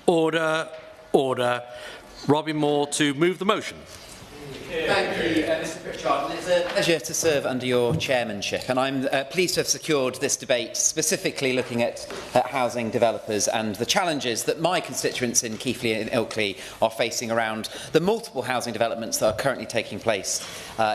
Order. Order. Robin Moore to move the motion. Thank you, Mr Pritchard. It's a pleasure to serve under your chairmanship, and I'm pleased to have secured this debate specifically looking at housing developers and the challenges that my constituents in Keighley and Ilkley are facing around the multiple housing developments that are currently taking place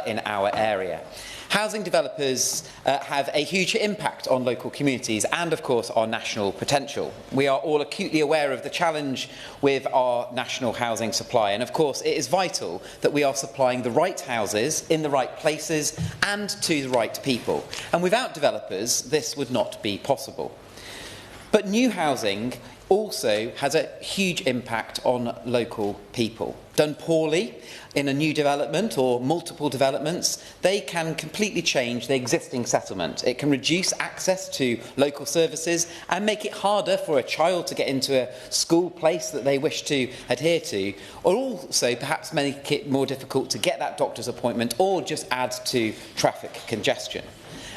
in our area. Housing developers have a huge impact on local communities and, of course, our national potential. We are all acutely aware of the challenge with our national housing supply, and, of course, it is vital that we are supplying the right houses in the right places and to the right people. And without developers, this would not be possible. But new housing also has a huge impact on local people. Done poorly in a new development or multiple developments, they can completely change the existing settlement. It can reduce access to local services and make it harder for a child to get into a school place that they wish to adhere to, or also perhaps make it more difficult to get that doctor's appointment or just add to traffic congestion.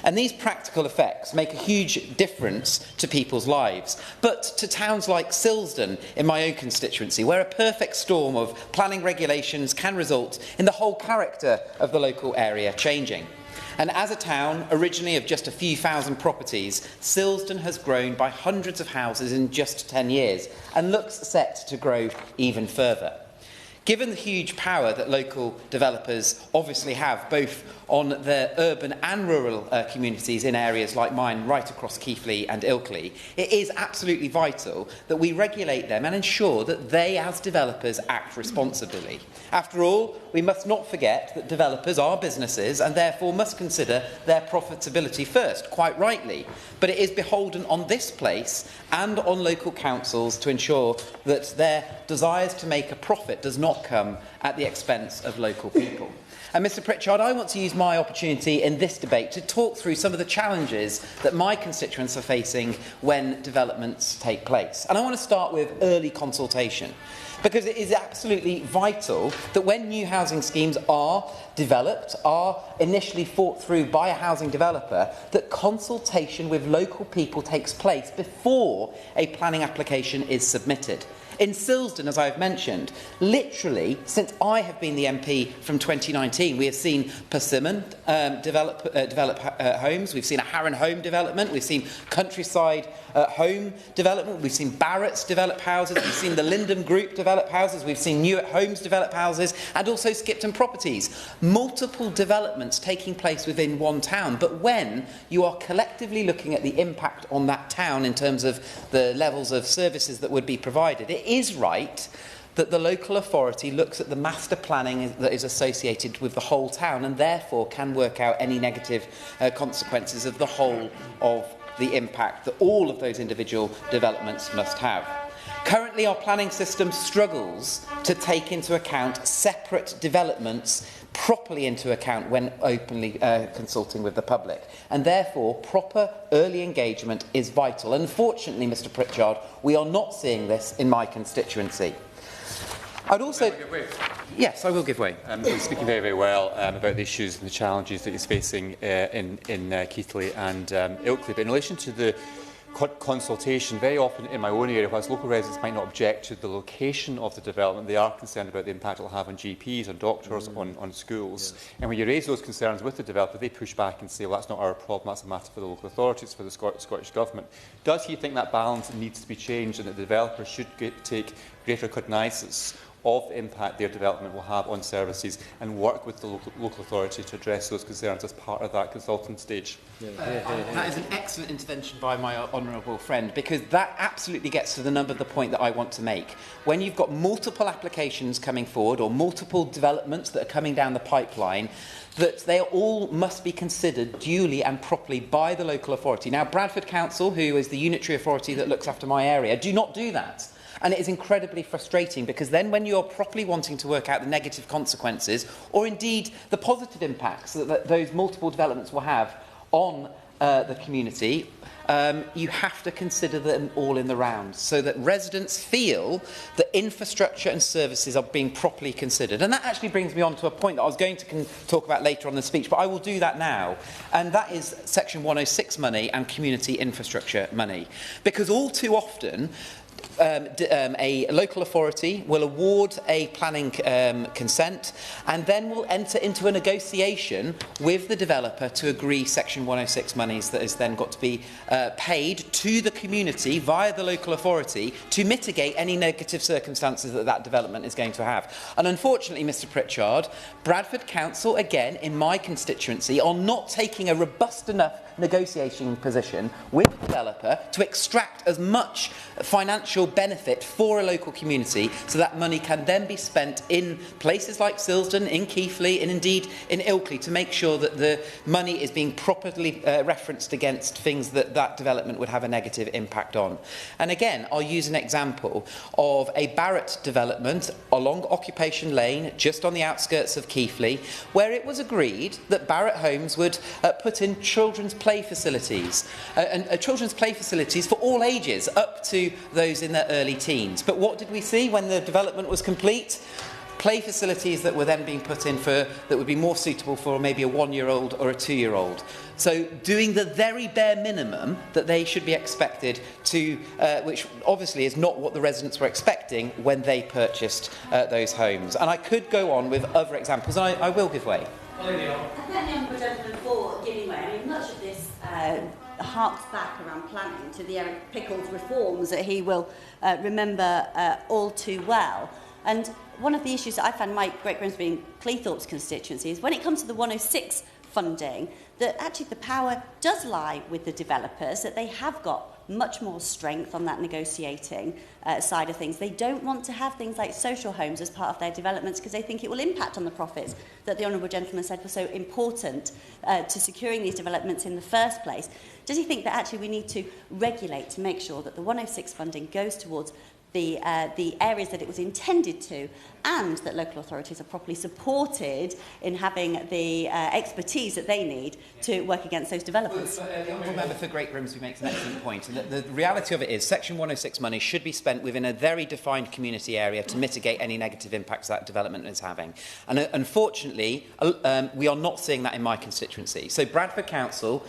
And these practical effects make a huge difference to people's lives. But to towns like Silsden, in my own constituency, where a perfect storm of planning regulations can result in the whole character of the local area changing. And as a town, originally of just a few thousand properties, Silsden has grown by hundreds of houses in just 10 years and looks set to grow even further. Given the huge power that local developers obviously have, both on their urban and rural communities in areas like mine right across Keighley and Ilkley, it is absolutely vital that we regulate them and ensure that they, as developers, act responsibly. After all, we must not forget that developers are businesses and therefore must consider their profitability first, quite rightly. But it is beholden on this place and on local councils to ensure that their desires to make a profit does not come at the expense of local people. And Mr Pritchard, I want to use my opportunity in this debate to talk through some of the challenges that my constituents are facing when developments take place. And I want to start with early consultation, because it is absolutely vital that when new housing schemes are developed, are initially thought through by a housing developer, that consultation with local people takes place before a planning application is submitted. In Silsden, as I've mentioned, literally, since I have been the MP from 2019, we have seen Persimmon develop homes, we've seen a Harron Home development, we've seen Countryside Home development, we've seen Barrett's develop houses, we've seen the Lindham Group develop houses, we've seen Newitt Homes develop houses, and also Skipton Properties. Multiple developments taking place within one town, but when you are collectively looking at the impact on that town in terms of the levels of services that would be provided, it is right that the local authority looks at the master planning that is associated with the whole town and therefore can work out any negative consequences of the whole of the impact that all of those individual developments must have. Currently, our planning system struggles to take into account separate developments properly into account when openly consulting with the public, and therefore proper early engagement is vital. Unfortunately, Mr Pritchard, we are not seeing this in my constituency. I'd also... Yes, I will give way. He's speaking very, very well about the issues and the challenges that he's facing in Keighley and Ilkley. But in relation to the consultation, very often in my own area, whilst local residents might not object to the location of the development, they are concerned about the impact it will have on GPs, on doctors, on schools. Yes. And when you raise those concerns with the developer, they push back and say, well, that's not our problem, that's a matter for the local authorities, for the Scottish Government. Does he think that balance needs to be changed and that the developer should take greater cognizance of the impact their development will have on services and work with the local authority to address those concerns as part of that consultant stage? That is an excellent intervention by my honourable friend, because that absolutely gets to the number of the point that I want to make. When you've got multiple applications coming forward or multiple developments that are coming down the pipeline, that they all must be considered duly and properly by the local authority. Now, Bradford Council, who is the unitary authority that looks after my area, do not do that. And it is incredibly frustrating, because then when you're properly wanting to work out the negative consequences, or indeed the positive impacts that those multiple developments will have on the community, you have to consider them all in the round so that residents feel that infrastructure and services are being properly considered. And that actually brings me on to a point that I was going to talk about later on in the speech, but I will do that now. And that is Section 106 money and community infrastructure money. Because all too often, a local authority will award a planning consent and then will enter into a negotiation with the developer to agree Section 106 monies that is then got to be paid to the community via the local authority to mitigate any negative circumstances that that development is going to have. And unfortunately, Mr Pritchard, Bradford Council, again, in my constituency, are not taking a robust enough negotiating position with the developer to extract as much financial benefit for a local community so that money can then be spent in places like Silsden, in Keighley and indeed in Ilkley to make sure that the money is being properly referenced against things that that development would have a negative impact on. And again, I'll use an example of a Barratt development along Occupation Lane, just on the outskirts of Keighley, where it was agreed that Barratt Homes would put in children's play facilities, children's play facilities for all ages, up to those in their early teens. But what did we see when the development was complete? Play facilities that were then being put in for that would be more suitable for maybe a 1-year-old or a 2-year-old. So doing the very bare minimum that they should be expected to, which obviously is not what the residents were expecting when they purchased those homes. And I could go on with other examples, and I will give way. I thank the Honourable Gentleman for giving way. I mean, much of this harks back around planning to the Eric Pickles reforms that he will remember all too well. And one of the issues that I found my Great Grimsby and Cleethorpes constituency is when it comes to the 106 funding, that actually the power does lie with the developers, that they have got much more strength on that negotiating side of things. They don't want to have things like social homes as part of their developments because they think it will impact on the profits that the Honourable Gentleman said were so important to securing these developments in the first place. Does he think that actually we need to regulate to make sure that the 106 funding goes towards the areas that it was intended to, and that local authorities are properly supported in having the expertise that they need to work against those developers? The Honourable Member for Great Grimsby makes an excellent point. And the reality of it is Section 106 money should be spent within a very defined community area to mitigate any negative impacts that development is having. And unfortunately, we are not seeing that in my constituency. So Bradford Council,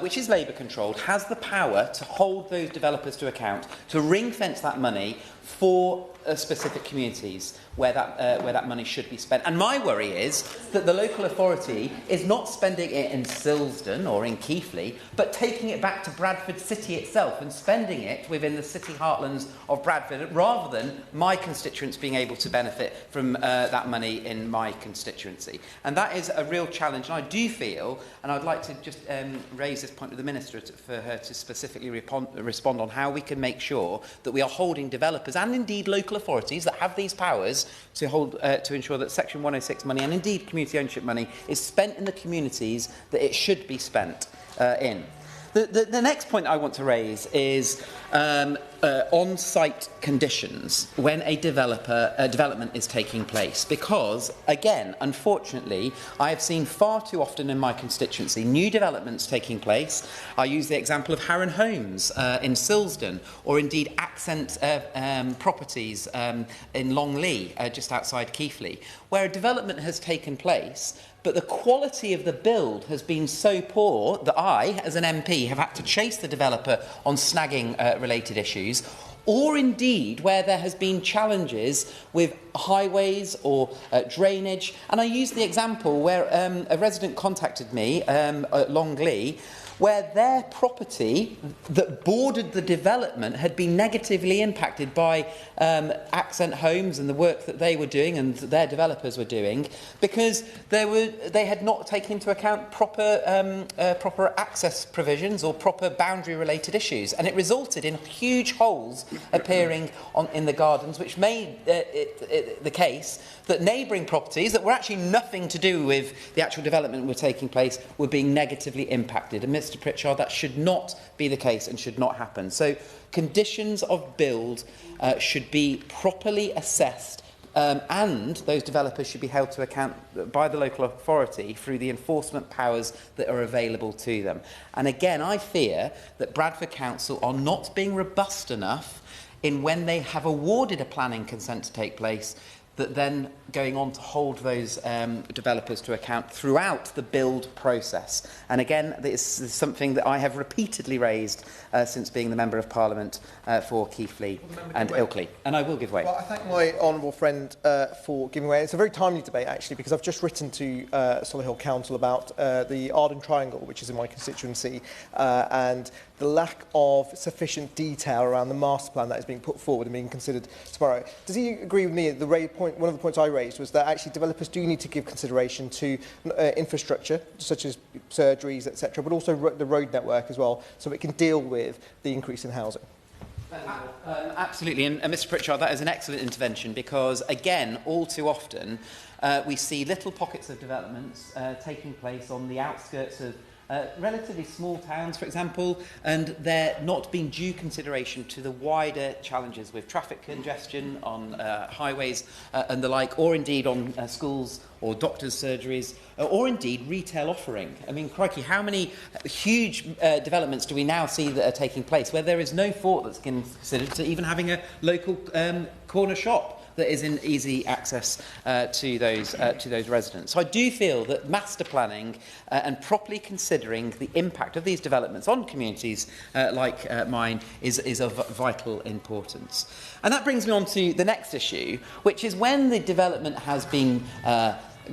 which is Labour controlled, has the power to hold those developers to account, to ring-fence that money for specific communities where that money should be spent. And my worry is that the local authority is not spending it in Silsden or in Keighley, but taking it back to Bradford City itself and spending it within the city heartlands of Bradford, rather than my constituents being able to benefit from that money in my constituency. And that is a real challenge. And I do feel, and I'd like to just raise this point with the Minister for her to specifically respond on how we can make sure that we are holding developers and indeed local authorities that have these powers to hold to ensure that Section 106 money and indeed community ownership money is spent in the communities that it should be spent in. The next point I want to raise is on-site conditions when a development is taking place. Because, again, unfortunately, I have seen far too often in my constituency new developments taking place. I use the example of Harron Homes in Silsden, or indeed Accent Properties in Longleat, just outside Keighley, where a development has taken place, but the quality of the build has been so poor that I, as an MP, have had to chase the developer on snagging related issues, or indeed where there has been challenges with highways or drainage. And I use the example where a resident contacted me at Longleat, where their property that bordered the development had been negatively impacted by Accent Homes and the work that they were doing and their developers were doing, because they had not taken into account proper access provisions or proper boundary-related issues, and it resulted in huge holes appearing in the gardens, which made it the case that neighbouring properties that were actually nothing to do with the actual development that were taking place were being negatively impacted. And Mr Pritchard, that should not be the case and should not happen. So conditions of build should be properly assessed and those developers should be held to account by the local authority through the enforcement powers that are available to them. And again, I fear that Bradford Council are not being robust enough in when they have awarded a planning consent to take place, that then going on to hold those developers to account throughout the build process. And again, this is something that I have repeatedly raised since being the Member of Parliament for Keighley and Ilkley. And I will give way. Well, I thank my honourable friend for giving way. It's a very timely debate, actually, because I've just written to Solihull Council about the Arden Triangle, which is in my constituency, and the lack of sufficient detail around the master plan that is being put forward and being considered tomorrow. Does he agree with me? One of the points I raised was that actually developers do need to give consideration to infrastructure, such as surgeries, etc., but also the road network as well, so it can deal with the increase in housing. Absolutely, and Mr Pritchard, that is an excellent intervention because, again, all too often we see little pockets of developments taking place on the outskirts of relatively small towns, for example, and there not being due consideration to the wider challenges with traffic congestion on highways and the like, or indeed on schools or doctors' surgeries, or indeed retail offering. I mean, crikey, how many huge developments do we now see that are taking place where there is no thought that's considered to even having a local corner shop that is in easy access to those residents. So I do feel that master planning and properly considering the impact of these developments on communities like mine is of vital importance. And that brings me on to the next issue, which is when the development has been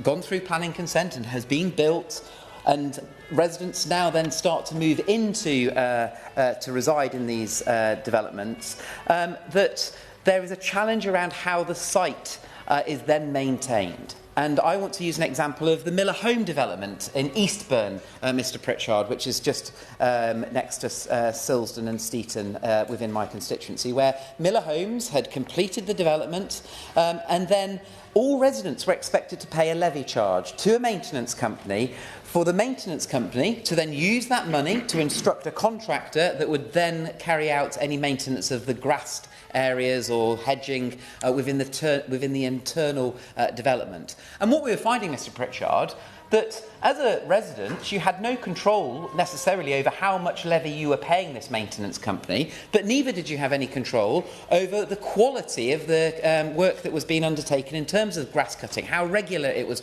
gone through planning consent and has been built, and residents now then start to move into to reside in these developments, that there is a challenge around how the site is then maintained. And I want to use an example of the Miller Home development in Eastbourne, Mr Pritchard, which is just next to Silsden and Steeton within my constituency, where Miller Homes had completed the development and then all residents were expected to pay a levy charge to a maintenance company for the maintenance company to then use that money to instruct a contractor that would then carry out any maintenance of the grassed areas or hedging within the internal development. And what we were finding, Mr Pritchard, that as a resident, you had no control necessarily over how much levy you were paying this maintenance company, but neither did you have any control over the quality of the work that was being undertaken in terms of grass cutting, how regular it was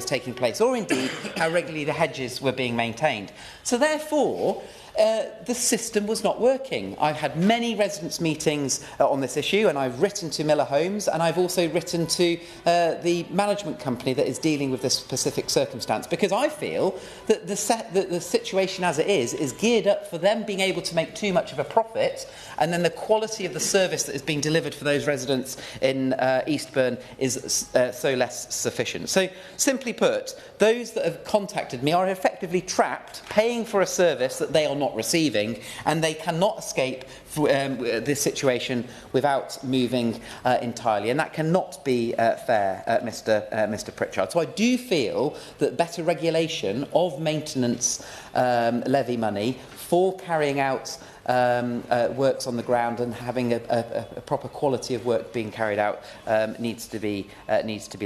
taking place, or indeed how regularly the hedges were being maintained. So therefore, the system was not working. I've had many residents' meetings on this issue, and I've written to Miller Homes, and I've also written to the management company that is dealing with this specific circumstance, because I feel that the situation as it is geared up for them being able to make too much of a profit, and then the quality of the service that is being delivered for those residents in Eastbourne is so less sufficient. So, simply put, those that have contacted me are effectively trapped, paying for a service that they are not receiving, and they cannot escape this situation without moving entirely, and that cannot be fair, Mr Pritchard. So I do feel that better regulation of maintenance levy money for carrying out works on the ground and having a proper quality of work being carried out needs to be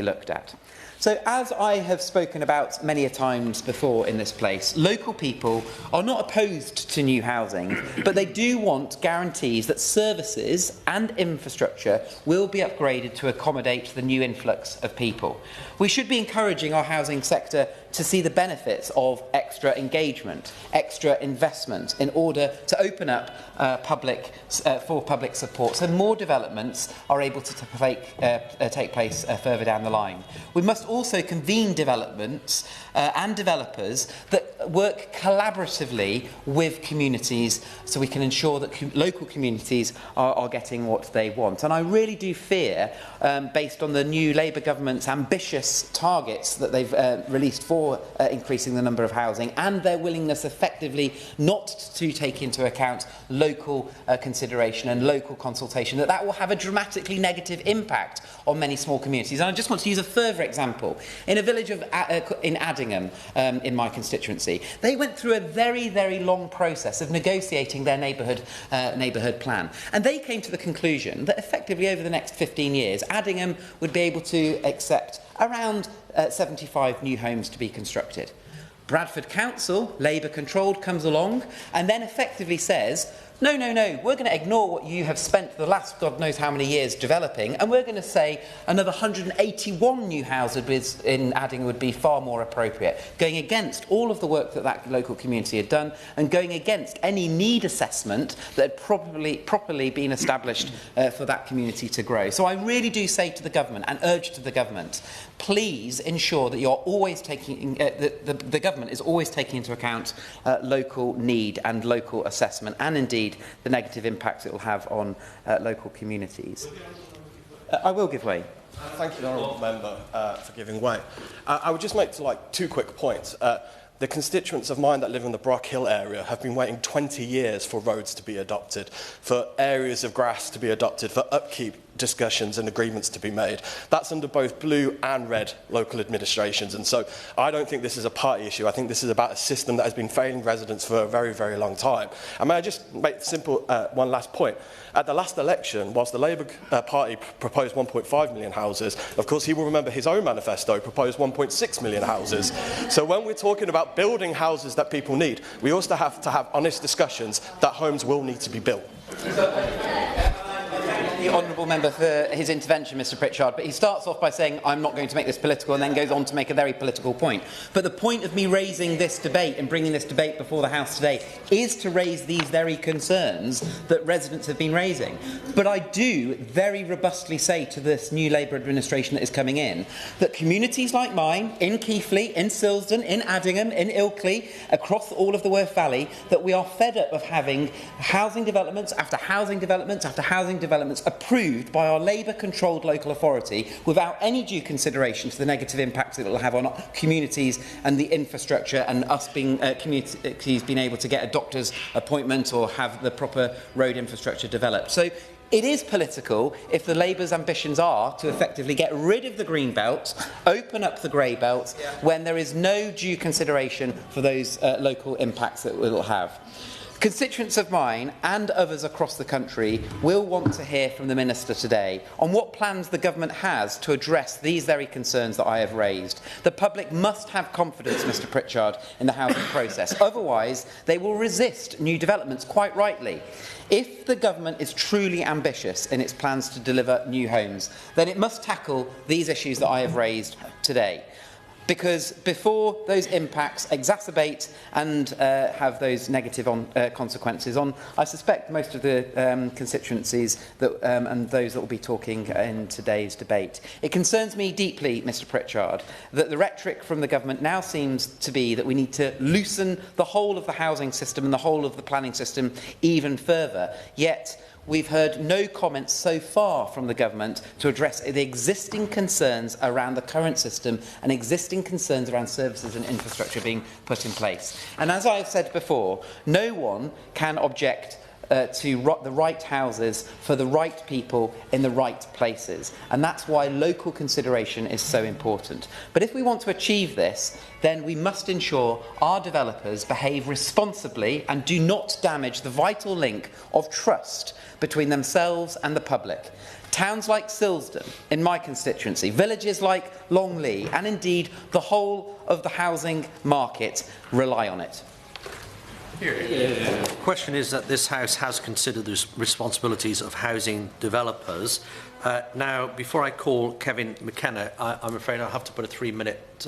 looked at. So, as I have spoken about many a times before in this place, local people are not opposed to new housing, but they do want guarantees that services and infrastructure will be upgraded to accommodate the new influx of people. We should be encouraging our housing sector to see the benefits of extra engagement, extra investment, in order to open up for public support, so more developments are able to take place further down the line. We must also convene developments and developers that work collaboratively with communities, so we can ensure that local communities are getting what they want. And I really do fear, based on the new Labour government's ambitious targets that they've released for for increasing the number of housing, and their willingness effectively not to take into account local consideration and local consultation, that will have a dramatically negative impact on many small communities. And I just want to use a further example. In a village in Addingham, in my constituency, they went through a very, very long process of negotiating their neighbourhood plan. And they came to the conclusion that effectively over the next 15 years, Addingham would be able to accept around 75 new homes to be constructed. Bradford Council, Labour-controlled, comes along and then effectively says, no, we're going to ignore what you have spent the last God knows how many years developing, and we're going to say another 181 new houses in Addingham would be far more appropriate, going against all of the work that local community had done and going against any need assessment that had properly been established for that community to grow. So I really do say to the government and urge to the government, please ensure that you're always taking, the government is always taking into account local need and local assessment, and indeed the negative impacts it will have on local communities. I will give way. Thank you, Honourable Member, for giving way. I would just make two quick points. The constituents of mine that live in the Brock Hill area have been waiting 20 years for roads to be adopted, for areas of grass to be adopted, for upkeep discussions and agreements to be made. That's under both blue and red local administrations. And so I don't think this is a party issue. I think this is about a system that has been failing residents for a very, very long time. And may I just make simple one last point? At the last election, whilst the Labour Party proposed 1.5 million houses, of course he will remember his own manifesto proposed 1.6 million houses. So when we're talking about building houses that people need, we also have to have honest discussions that homes will need to be built. The honourable member for his intervention, Mr Pritchard, but he starts off by saying I'm not going to make this political and then goes on to make a very political point. But the point of me raising this debate and bringing this debate before the House today is to raise these very concerns that residents have been raising. But I do very robustly say to this new Labour administration that is coming in that communities like mine, in Keighley, in Silsden, in Addingham, in Ilkley, across all of the Worth Valley, that we are fed up of having housing developments after housing developments after housing developments approved by our Labour-controlled local authority without any due consideration to the negative impacts it will have on our communities and the infrastructure and us being communities being able to get a doctor's appointment or have the proper road infrastructure developed. So it is political if the Labour's ambitions are to effectively get rid of the green belt, open up the grey belt, when there is no due consideration for those local impacts that it will have. Constituents of mine and others across the country will want to hear from the Minister today on what plans the government has to address these very concerns that I have raised. The public must have confidence, Mr Pritchard, in the housing process. Otherwise, they will resist new developments, quite rightly. If the government is truly ambitious in its plans to deliver new homes, then it must tackle these issues that I have raised today. Because before those impacts exacerbate and have those negative consequences on, I suspect, most of the constituencies that, and those that will be talking in today's debate. It concerns me deeply, Mr Pritchard, that the rhetoric from the government now seems to be that we need to loosen the whole of the housing system and the whole of the planning system even further. Yet we've heard no comments so far from the government to address the existing concerns around the current system and existing concerns around services and infrastructure being put in place. And as I have said before, no one can object to the right houses for the right people in the right places. And that's why local consideration is so important. But if we want to achieve this, then we must ensure our developers behave responsibly and do not damage the vital link of trust between themselves and the public. Towns like Silsden, in my constituency, villages like Longley, and indeed the whole of the housing market rely on it. The question is that this House has considered the responsibilities of housing developers. Now, before I call Kevin McKenna, I'm afraid I'll have to put a 3-minute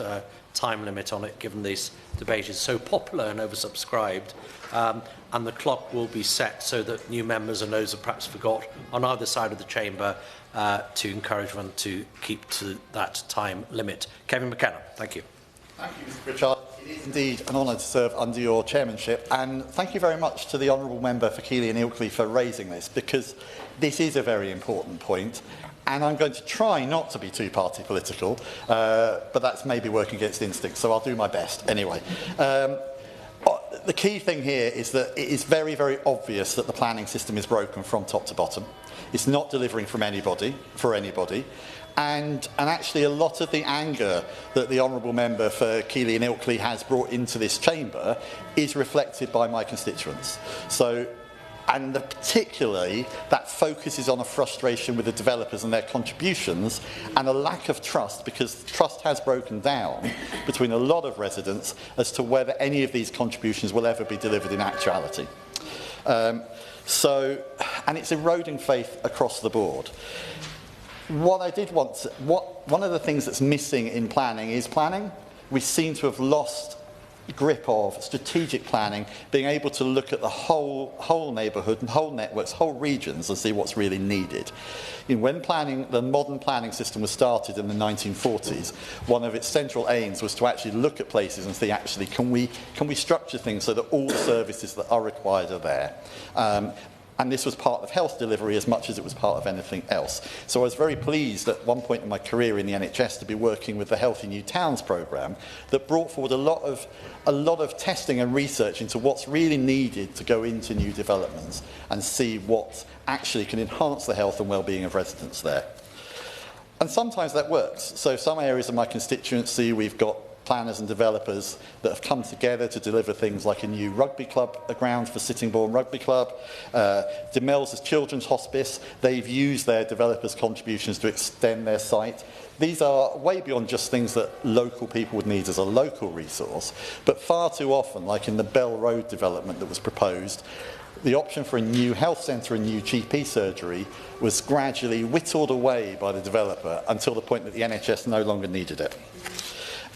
time limit on it, given this debate is so popular and oversubscribed. And the clock will be set so that new members and those who perhaps forgot on either side of the chamber to encourage them to keep to that time limit. Kevin McKenna, thank you. Thank you, Mr Pritchard. It is indeed an honour to serve under your chairmanship, and thank you very much to the honourable member for Keighley and Ilkley for raising this, because this is a very important point, And I'm going to try not to be too party political, but that's maybe working against instinct, so I'll do my best anyway. The key thing here is that it is very, very obvious that the planning system is broken from top to bottom. It's not delivering for anybody. And actually a lot of the anger that the Honourable Member for Keighley and Ilkley has brought into this chamber is reflected by my constituents. And particularly, that focuses on a frustration with the developers and their contributions and a lack of trust, because trust has broken down between a lot of residents as to whether any of these contributions will ever be delivered in actuality. And it's eroding faith across the board. One of the things that's missing in planning is planning. We seem to have lost grip of strategic planning, being able to look at the whole neighbourhood and whole networks, whole regions, and see what's really needed. When the modern planning system was started in the 1940s, one of its central aims was to actually look at places and see, actually, can we structure things so that all the services that are required are there? And this was part of health delivery as much as it was part of anything else. So I was very pleased at one point in my career in the NHS to be working with the Healthy New Towns programme that brought forward a lot of testing and research into what's really needed to go into new developments and see what actually can enhance the health and well-being of residents there. And sometimes that works. So some areas of my constituency, we've got planners and developers that have come together to deliver things like a new rugby club, a ground for Sittingbourne Rugby Club, Demel's Children's Hospice. They've used their developers' contributions to extend their site. These are way beyond just things that local people would need as a local resource, but far too often, like in the Bell Road development that was proposed, the option for a new health centre and new GP surgery was gradually whittled away by the developer until the point that the NHS no longer needed it.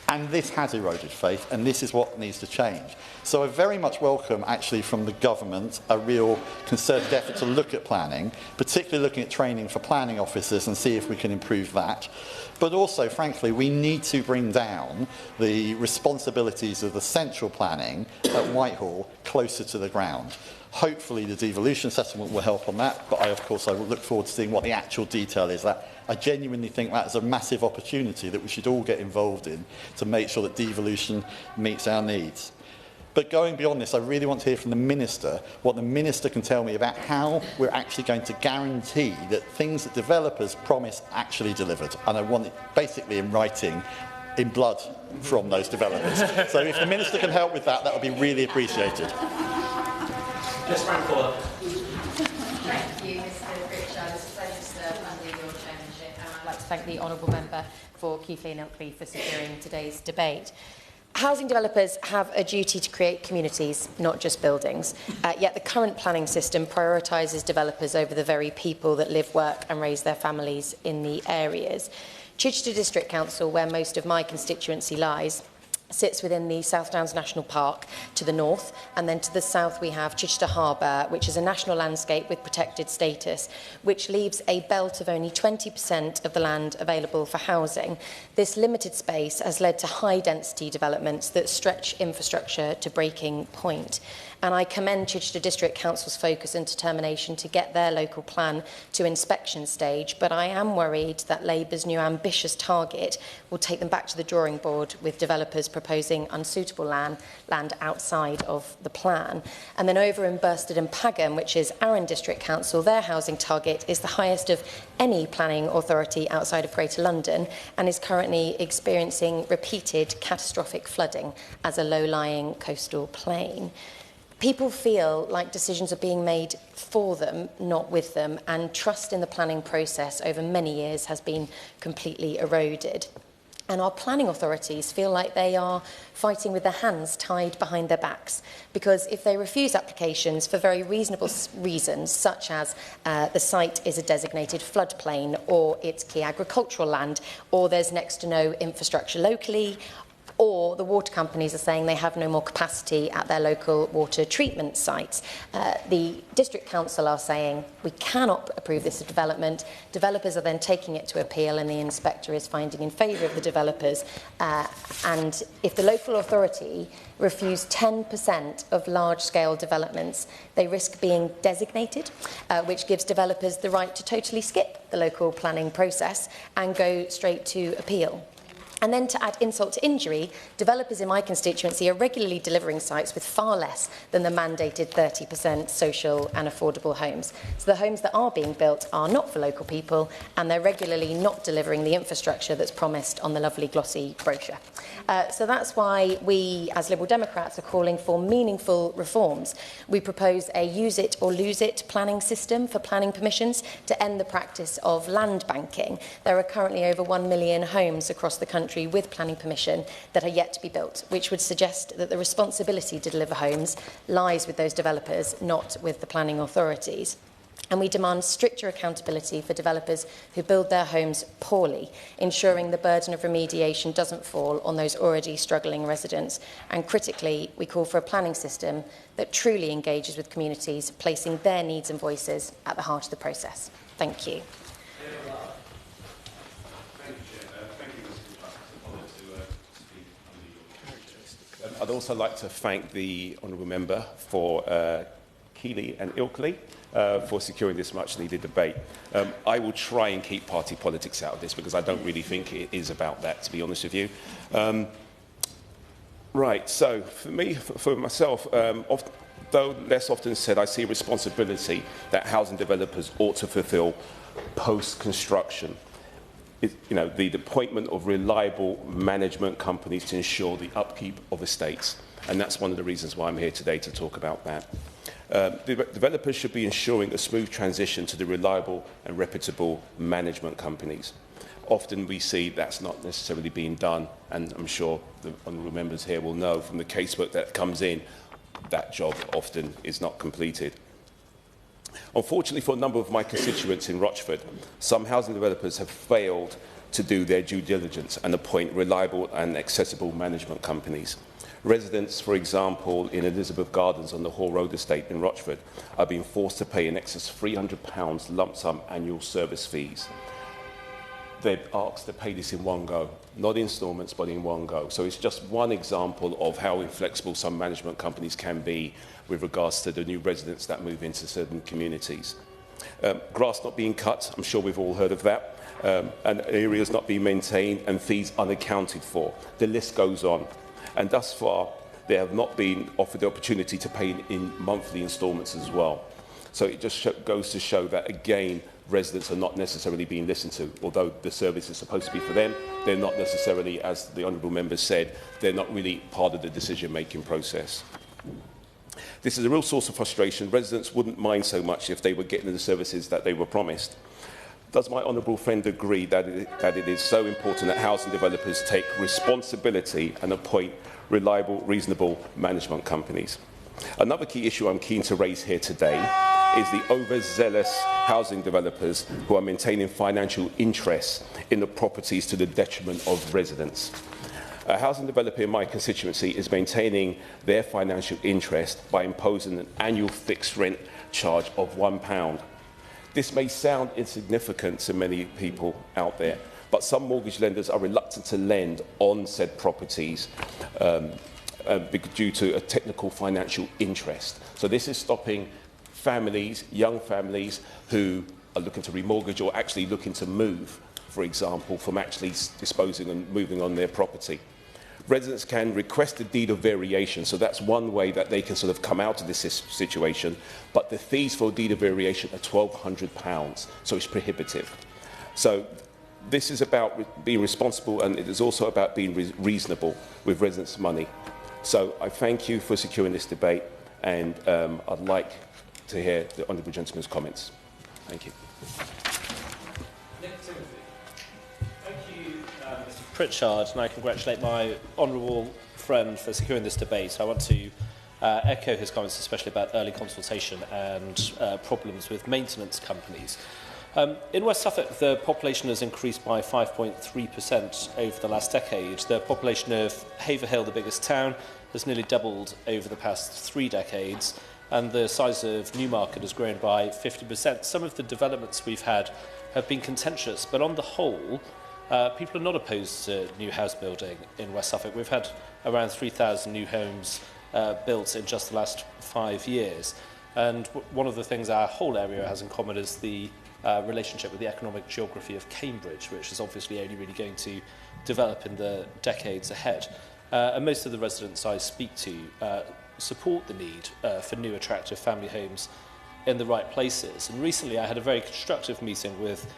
And this has eroded faith, and this is what needs to change. So I very much welcome, actually, from the government, a real concerted effort to look at planning, particularly looking at training for planning officers and see if we can improve that. But also, frankly, we need to bring down the responsibilities of the central planning at Whitehall closer to the ground. Hopefully the devolution settlement will help on that, but of course I will look forward to seeing what the actual detail is. I genuinely think that is a massive opportunity that we should all get involved in to make sure that devolution meets our needs. But going beyond this, I really want to hear from the Minister what the Minister can tell me about how we're actually going to guarantee that things that developers promise actually delivered. And I want it basically in writing, in blood from those developers. So if the Minister can help with that, that would be really appreciated. Just round forward. Thank you, Mr. Pritchard. It's a pleasure to serve under your chairmanship, and I'd like to thank the Honourable Member for Keighley and Ilkley for securing today's debate. Housing developers have a duty to create communities, not just buildings. Yet the current planning system prioritises developers over the very people that live, work and raise their families in the areas. Chichester District Council, where most of my constituency lies, sits within the South Downs National Park to the north, and then to the south we have Chichester Harbour, which is a national landscape with protected status, which leaves a belt of only 20% of the land available for housing. This limited space has led to high-density developments that stretch infrastructure to breaking point. And I commend Chichester District Council's focus and determination to get their local plan to inspection stage, but I am worried that Labour's new ambitious target will take them back to the drawing board with developers proposing unsuitable land outside of the plan. And then over in Bursted and Pagham, which is Arran District Council, their housing target is the highest of any planning authority outside of Greater London and is currently experiencing repeated catastrophic flooding as a low-lying coastal plain. People feel like decisions are being made for them, not with them, and trust in the planning process over many years has been completely eroded. And our planning authorities feel like they are fighting with their hands tied behind their backs, because if they refuse applications for very reasonable reasons, such as the site is a designated floodplain or it's key agricultural land or there's next to no infrastructure locally, or the water companies are saying they have no more capacity at their local water treatment sites. The district council are saying we cannot approve this development. Developers are then taking it to appeal, and the inspector is finding in favour of the developers. And if the local authority refuse 10% of large-scale developments, they risk being designated, which gives developers the right to totally skip the local planning process and go straight to appeal. And then to add insult to injury, developers in my constituency are regularly delivering sites with far less than the mandated 30% social and affordable homes. So the homes that are being built are not for local people, and they're regularly not delivering the infrastructure that's promised on the lovely glossy brochure. So that's why we, as Liberal Democrats, are calling for meaningful reforms. We propose a use it or lose it planning system for planning permissions to end the practice of land banking. There are currently over 1 million homes across the country with planning permission that are yet to be built, which would suggest that the responsibility to deliver homes lies with those developers, not with the planning authorities. And we demand stricter accountability for developers who build their homes poorly, ensuring the burden of remediation doesn't fall on those already struggling residents. And critically, we call for a planning system that truly engages with communities, placing their needs and voices at the heart of the process. Thank you. I'd also like to thank the Honourable Member for Keighley and Ilkley for securing this much-needed debate. I will try and keep party politics out of this because I don't really think it is about that, to be honest with you. Right, so for myself, though less often said, I see a responsibility that housing developers ought to fulfil post-construction. The appointment of reliable management companies to ensure the upkeep of estates. And that's one of the reasons why I'm here today to talk about that. The developers should be ensuring a smooth transition to the reliable and reputable management companies. Often we see that's not necessarily being done, and I'm sure the honourable members here will know from the casework that comes in, that job often is not completed. Unfortunately for a number of my constituents in Rochford, some housing developers have failed to do their due diligence and appoint reliable and accessible management companies. Residents, for example, in Elizabeth Gardens on the Hall Road estate in Rochford are being forced to pay in excess of £300 lump sum annual service fees. They're asked to pay this in one go, not instalments, but in one go. So it's just one example of how inflexible some management companies can be with regards to the new residents that move into certain communities. Grass not being cut, I'm sure we've all heard of that, and areas not being maintained and fees unaccounted for. The list goes on. And thus far, they have not been offered the opportunity to pay in monthly instalments as well. So it just goes to show that, again, residents are not necessarily being listened to. Although the service is supposed to be for them, they're not necessarily, as the honourable member said, they're not really part of the decision-making process. This is a real source of frustration. Residents wouldn't mind so much if they were getting the services that they were promised. Does my honourable friend agree that it is so important that housing developers take responsibility and appoint reliable, reasonable management companies? Another key issue I'm keen to raise here today is the overzealous housing developers who are maintaining financial interests in the properties to the detriment of residents. A housing developer in my constituency is maintaining their financial interest by imposing an annual fixed rent charge of £1. This may sound insignificant to many people out there, but some mortgage lenders are reluctant to lend on said properties due to a technical financial interest. So this is stopping families, young families who are looking to remortgage or actually looking to move, for example, from actually disposing and moving on their property. Residents can request a deed of variation, so that's one way that they can sort of come out of this situation, but the fees for a deed of variation are £1,200, so it's prohibitive. So this is about being responsible, and it is also about being reasonable with residents' money. So I thank you for securing this debate, and I'd like to hear the honourable gentleman's comments. Thank you. Pritchard, and I congratulate my honourable friend for securing this debate. I want to echo his comments, especially about early consultation and problems with maintenance companies. In West Suffolk, the population has increased by 5.3% over the last decade. The population of Haverhill, the biggest town, has nearly doubled over the past 3 decades, and the size of Newmarket has grown by 50%. Some of the developments we've had have been contentious, but on the whole, people are not opposed to new house building in West Suffolk. We've had around 3,000 new homes built in just the last 5 years. And one of the things our whole area has in common is the relationship with the economic geography of Cambridge, which is obviously only really going to develop in the decades ahead. And most of the residents I speak to support the need for new attractive family homes in the right places. And recently I had a very constructive meeting with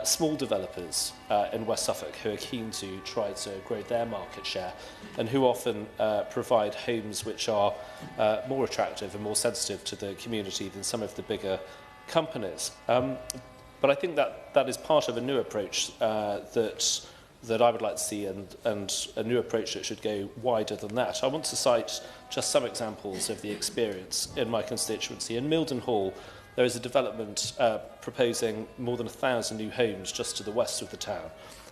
small developers in West Suffolk who are keen to try to grow their market share and who often provide homes which are more attractive and more sensitive to the community than some of the bigger companies. But I think that is part of a new approach that I would like to see, and a new approach that should go wider than that. I want to cite just some examples of the experience in my constituency. In Milden Hall, there is a development proposing more than 1,000 new homes just to the west of the town,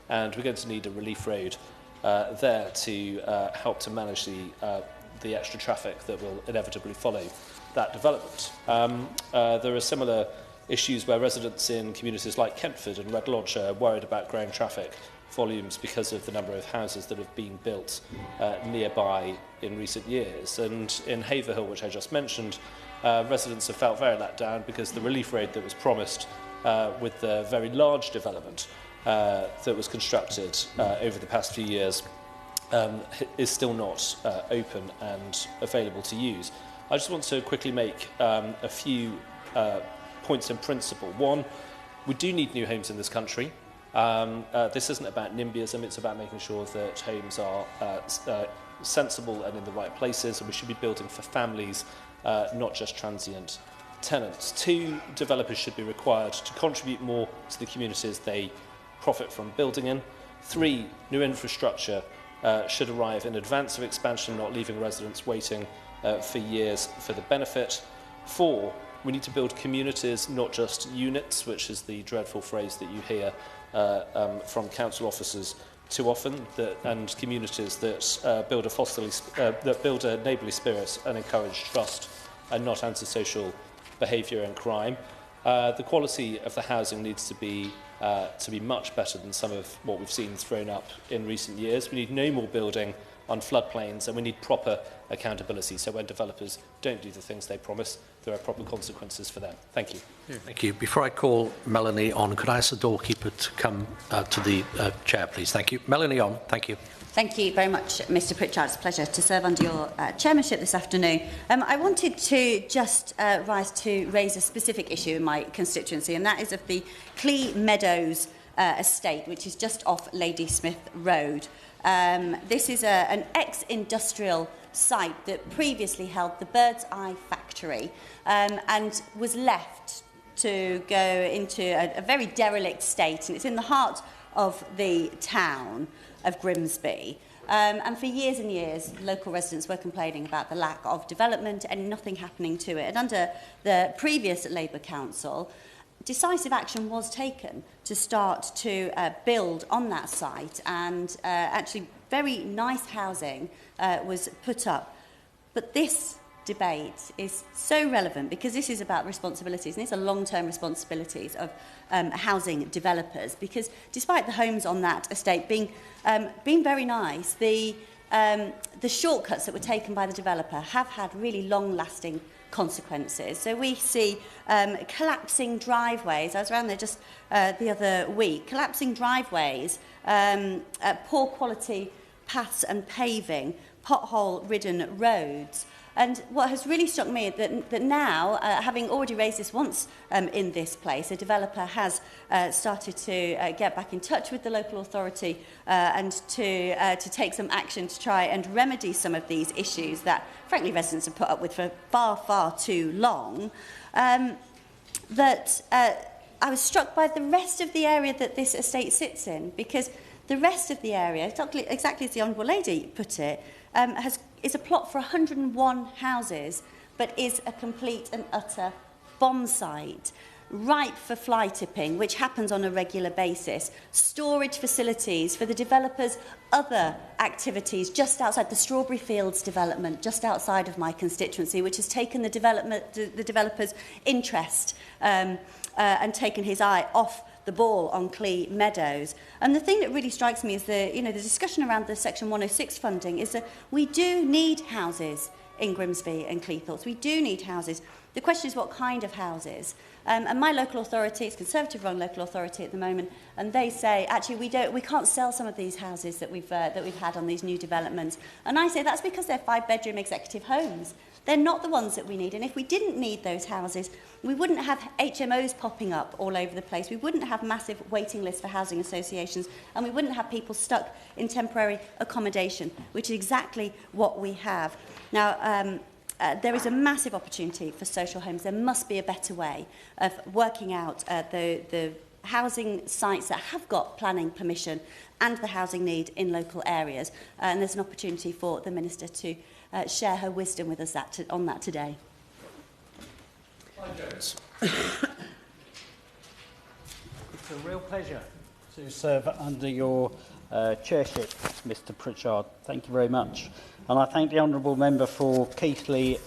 and we're going to need a relief road there to help to manage the extra traffic that will inevitably follow that development. There are similar issues where residents in communities like Kentford and Red Lodge are worried about growing traffic volumes because of the number of houses that have been built nearby in recent years. And in Haverhill, which I just mentioned, residents have felt very let down because the relief road that was promised with the very large development that was constructed over the past few years is still not open and available to use. I just want to quickly make a few points in principle. One, we do need new homes in this country. This isn't about NIMBYism, it's about making sure that homes are sensible and in the right places, and we should be building for families, not just transient tenants. 2, developers should be required to contribute more to the communities they profit from building in. 3, new infrastructure should arrive in advance of expansion, not leaving residents waiting for years for the benefit. 4, we need to build communities, not just units, which is the dreadful phrase that you hear from council officers too often, and communities that build a neighbourly spirit and encourage trust and not antisocial behaviour and crime. The quality of the housing needs to be much better than some of what we've seen thrown up in recent years. We need no more building on floodplains, and we need proper accountability. So when developers don't do the things they promise, there are proper consequences for them. Thank you. Thank you. Before I call Melanie on, could I ask the doorkeeper to come to the chair, please? Thank you. Melanie on. Thank you. Thank you very much, Mr Pritchard. It's a pleasure to serve under your chairmanship this afternoon. I wanted to just raise a specific issue in my constituency, and that is of the Clee Meadows estate, which is just off Ladysmith Road. This is an ex-industrial site that previously held the Bird's Eye factory and was left to go into a very derelict state, and it's in the heart of the town of Grimsby. And for years and years, local residents were complaining about the lack of development and nothing happening to it. And under the previous Labour Council, decisive action was taken to start to build on that site, and actually very nice housing was put up. But this debate is so relevant because this is about responsibilities, and these are long-term responsibilities of housing developers, because despite the homes on that estate being very nice, the shortcuts that were taken by the developer have had really long-lasting consequences. So we see collapsing driveways. I was around there just the other week. Collapsing driveways, poor quality paths and paving, pothole-ridden roads. And what has really struck me is that now, having already raised this once in this place, a developer has started to get back in touch with the local authority and to take some action to try and remedy some of these issues that, frankly, residents have put up with for far, far too long. I was struck by the rest of the area that this estate sits in, because the rest of the area, exactly as the Honourable Lady put it, is a plot for 101 houses, but is a complete and utter bomb site. ripe for fly tipping, which happens on a regular basis, storage facilities for the developers' other activities just outside the Strawberry Fields development, just outside of my constituency, which has taken the developer's interest and taken his eye off the ball on Clee Meadows. And the thing that really strikes me is the discussion around the Section 106 funding is that we do need houses in Grimsby and Cleethorpes. We do need houses. The question is what kind of houses. And my local authority, it's Conservative-run local authority at the moment, and they say actually we can't sell some of these houses that we've had on these new developments. And I say that's because they're 5-bedroom executive homes. They're not the ones that we need. And if we didn't need those houses, we wouldn't have HMOs popping up all over the place. We wouldn't have massive waiting lists for housing associations, and we wouldn't have people stuck in temporary accommodation, which is exactly what we have. Now, there is a massive opportunity for social homes. There must be a better way of working out the housing sites that have got planning permission and the housing need in local areas. And there's an opportunity for the Minister to share her wisdom with us on that today. It's a real pleasure to serve under your chairship, Mr Pritchard. Thank you very much. And I thank the Honourable Member for Keighley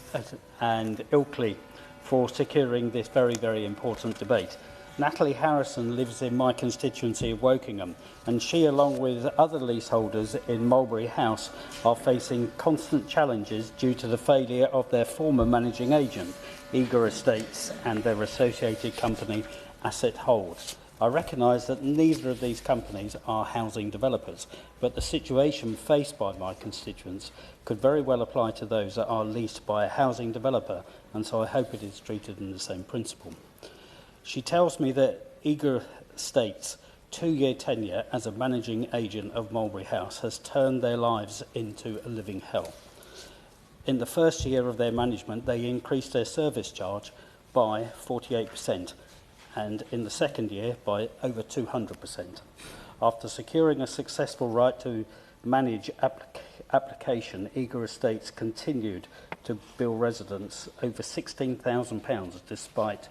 and Ilkley for securing this very, very important debate. Natalie Harrison lives in my constituency of Wokingham, and she, along with other leaseholders in Mulberry House, are facing constant challenges due to the failure of their former managing agent, Eager Estates, and their associated company, Asset Hold. I recognise that neither of these companies are housing developers, but the situation faced by my constituents could very well apply to those that are leased by a housing developer, and so I hope it is treated in the same principle. She tells me that Eager Estates' 2-year tenure as a managing agent of Mulberry House has turned their lives into a living hell. In the first year of their management, they increased their service charge by 48%, and in the second year by over 200%. After securing a successful right to manage application, Eager Estates continued to bill residents over £16,000 despite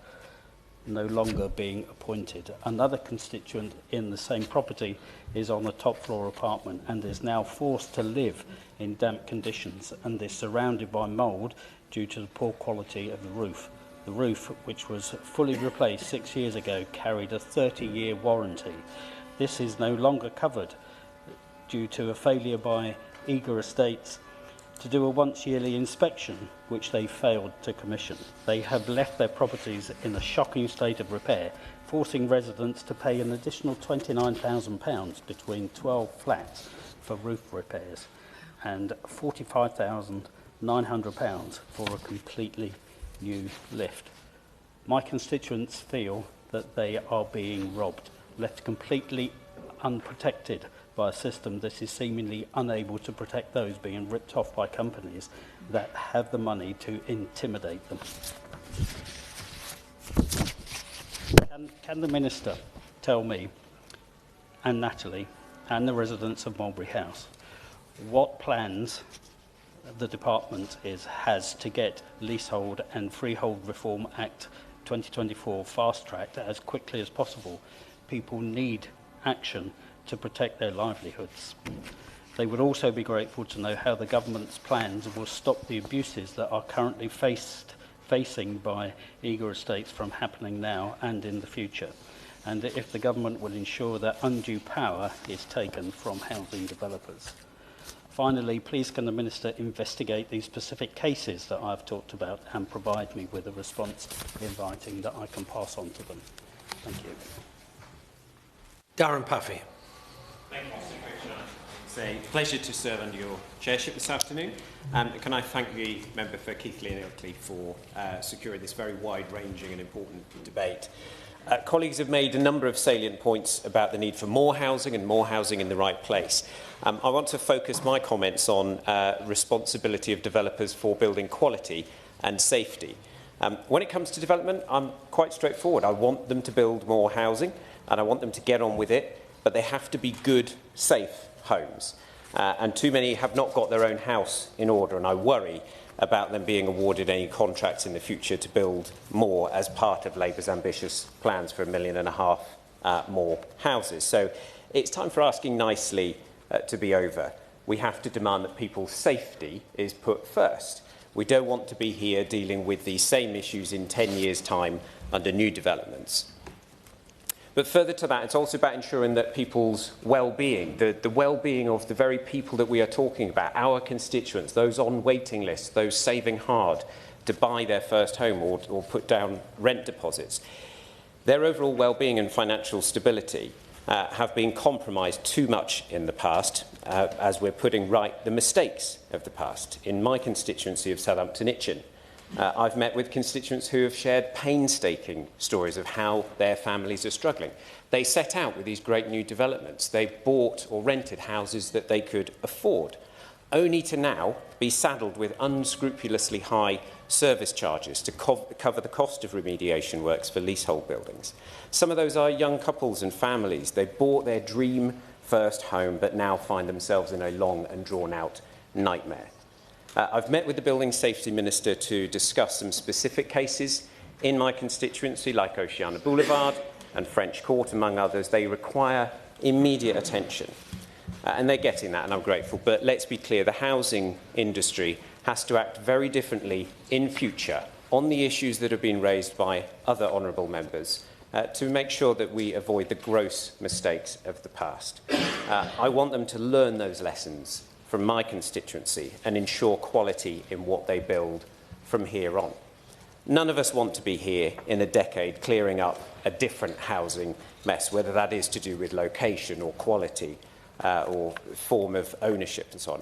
no longer being appointed. Another constituent in the same property is on a top floor apartment and is now forced to live in damp conditions and is surrounded by mould due to the poor quality of the roof. The roof, which was fully replaced 6 years ago, carried a 30-year warranty. This is no longer covered due to a failure by Eager Estates to do a once-yearly inspection, which they failed to commission. They have left their properties in a shocking state of repair, forcing residents to pay an additional £29,000 between 12 flats for roof repairs and £45,900 for a completely new lift. My constituents feel that they are being robbed, left completely unprotected by a system that is seemingly unable to protect those being ripped off by companies that have the money to intimidate them. Can the Minister tell me and Natalie and the residents of Mulberry House what plans the department has to get Leasehold and Freehold Reform Act 2024 fast-tracked as quickly as possible? People need action to protect their livelihoods. They would also be grateful to know how the government's plans will stop the abuses that are currently facing by Eager Estates from happening now and in the future, and if the government will ensure that undue power is taken from housing developers. Finally, please can the Minister investigate these specific cases that I've talked about and provide me with a response in writing that I can pass on to them. Thank you. Darren Puffy. Thank you, Mr. Pritchard. It's a pleasure to serve under your chairship this afternoon. Can I thank the member for Keighley and Ilkley for securing this very wide-ranging and important debate. Colleagues have made a number of salient points about the need for more housing and more housing in the right place. I want to focus my comments on responsibility of developers for building quality and safety. When it comes to development, I'm quite straightforward. I want them to build more housing and I want them to get on with it, but they have to be good, safe homes. And too many have not got their own house in order, and I worry about them being awarded any contracts in the future to build more as part of Labour's ambitious plans for 1.5 million more houses. So it's time for asking nicely to be over. We have to demand that people's safety is put first. We don't want to be here dealing with the same issues in 10 years' time under new developments. But further to that, it's also about ensuring that people's well-being, the well-being of the very people that we are talking about, our constituents, those on waiting lists, those saving hard to buy their first home or put down rent deposits, their overall well-being and financial stability have been compromised too much in the past, as we're putting right the mistakes of the past. In my constituency of Southampton-Itchen, I've met with constituents who have shared painstaking stories of how their families are struggling. They set out with these great new developments. They bought or rented houses that they could afford, only to now be saddled with unscrupulously high service charges to cover the cost of remediation works for leasehold buildings. Some of those are young couples and families. They bought their dream first home but now find themselves in a long and drawn-out nightmare. I've met with the Building Safety Minister to discuss some specific cases in my constituency, like Oceana Boulevard and French Court, among others. They require immediate attention. And they're getting that, and I'm grateful. But let's be clear, the housing industry has to act very differently in future on the issues that have been raised by other honourable members to make sure that we avoid the gross mistakes of the past. I want them to learn those lessons from my constituency and ensure quality in what they build from here on. None of us want to be here in a decade clearing up a different housing mess, whether that is to do with location or quality or form of ownership and so on.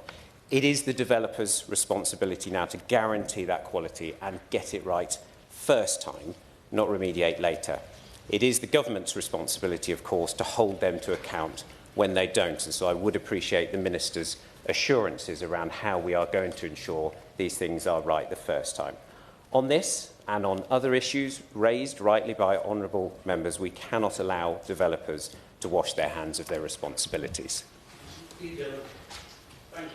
It is the developer's responsibility now to guarantee that quality and get it right first time, not remediate later. It is the government's responsibility, of course, to hold them to account when they don't. And so I would appreciate the Minister's assurances around how we are going to ensure these things are right the first time. On this and on other issues raised rightly by honourable members, we cannot allow developers to wash their hands of their responsibilities. Thank you,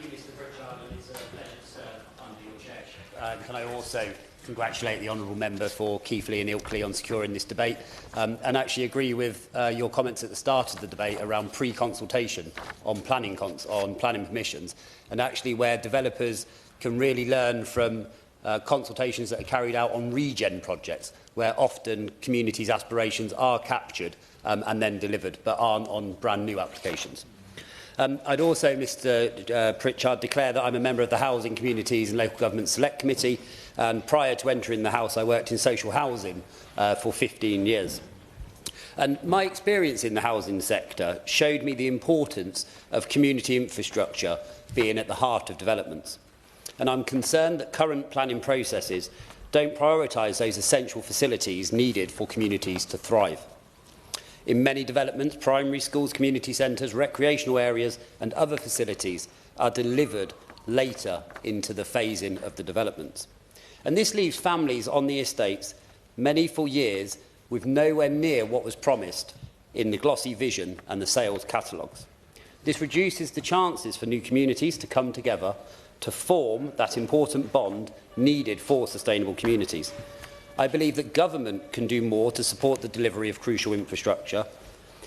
Mr. Pritchard, and it's a pleasure to serve under your chairship. Can I also congratulate the honourable member for Keighley and Ilkley on securing this debate, and actually agree with your comments at the start of the debate around pre-consultation on planning permissions, and actually where developers can really learn from consultations that are carried out on regen projects, where often communities' aspirations are captured and then delivered, but aren't on brand new applications. I'd also, Mr Pritchard, declare that I'm a member of the Housing, Communities and Local Government Select Committee, and prior to entering the House I worked in social housing for 15 years. And my experience in the housing sector showed me the importance of community infrastructure being at the heart of developments. And I'm concerned that current planning processes don't prioritise those essential facilities needed for communities to thrive. In many developments, primary schools, community centres, recreational areas and other facilities are delivered later into the phasing of the developments. And this leaves families on the estates, many for years, with nowhere near what was promised in the glossy vision and the sales catalogues. This reduces the chances for new communities to come together to form that important bond needed for sustainable communities. I believe that government can do more to support the delivery of crucial infrastructure,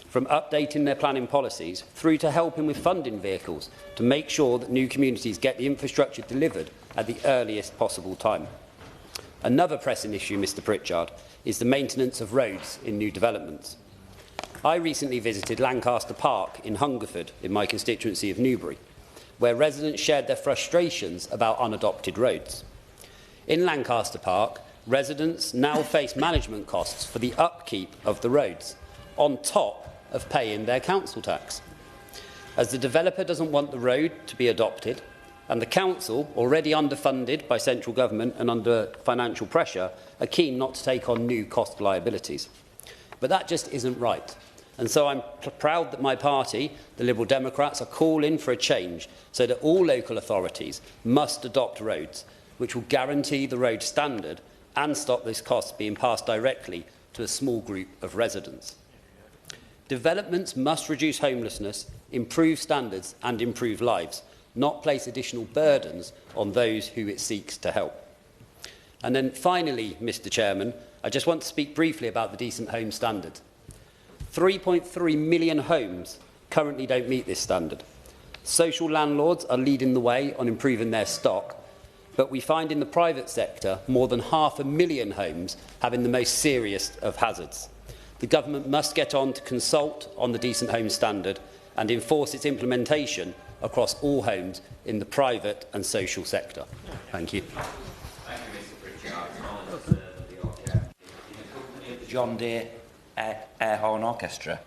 from updating their planning policies through to helping with funding vehicles to make sure that new communities get the infrastructure delivered at the earliest possible time. Another pressing issue, Mr Pritchard, is the maintenance of roads in new developments. I recently visited Lancaster Park in Hungerford, in my constituency of Newbury, where residents shared their frustrations about unadopted roads. In Lancaster Park, residents now face management costs for the upkeep of the roads, on top of paying their council tax. As the developer doesn't want the road to be adopted, and the council, already underfunded by central government and under financial pressure, are keen not to take on new cost liabilities. But that just isn't right. And so I'm proud that my party, the Liberal Democrats, are calling for a change so that all local authorities must adopt roads, which will guarantee the road standard and stop this cost being passed directly to a small group of residents. Developments must reduce homelessness, improve standards and improve lives, not place additional burdens on those who it seeks to help. And then finally, Mr Chairman, I just want to speak briefly about the Decent Home Standard. 3.3 million homes currently don't meet this standard. Social landlords are leading the way on improving their stock, but we find in the private sector more than 500,000 homes having the most serious of hazards. The government must get on to consult on the Decent Home Standard and enforce its implementation across all homes in the private and social sector. Thank you. Thank you, Mr Pritchard. John Deere Air Horn Orchestra.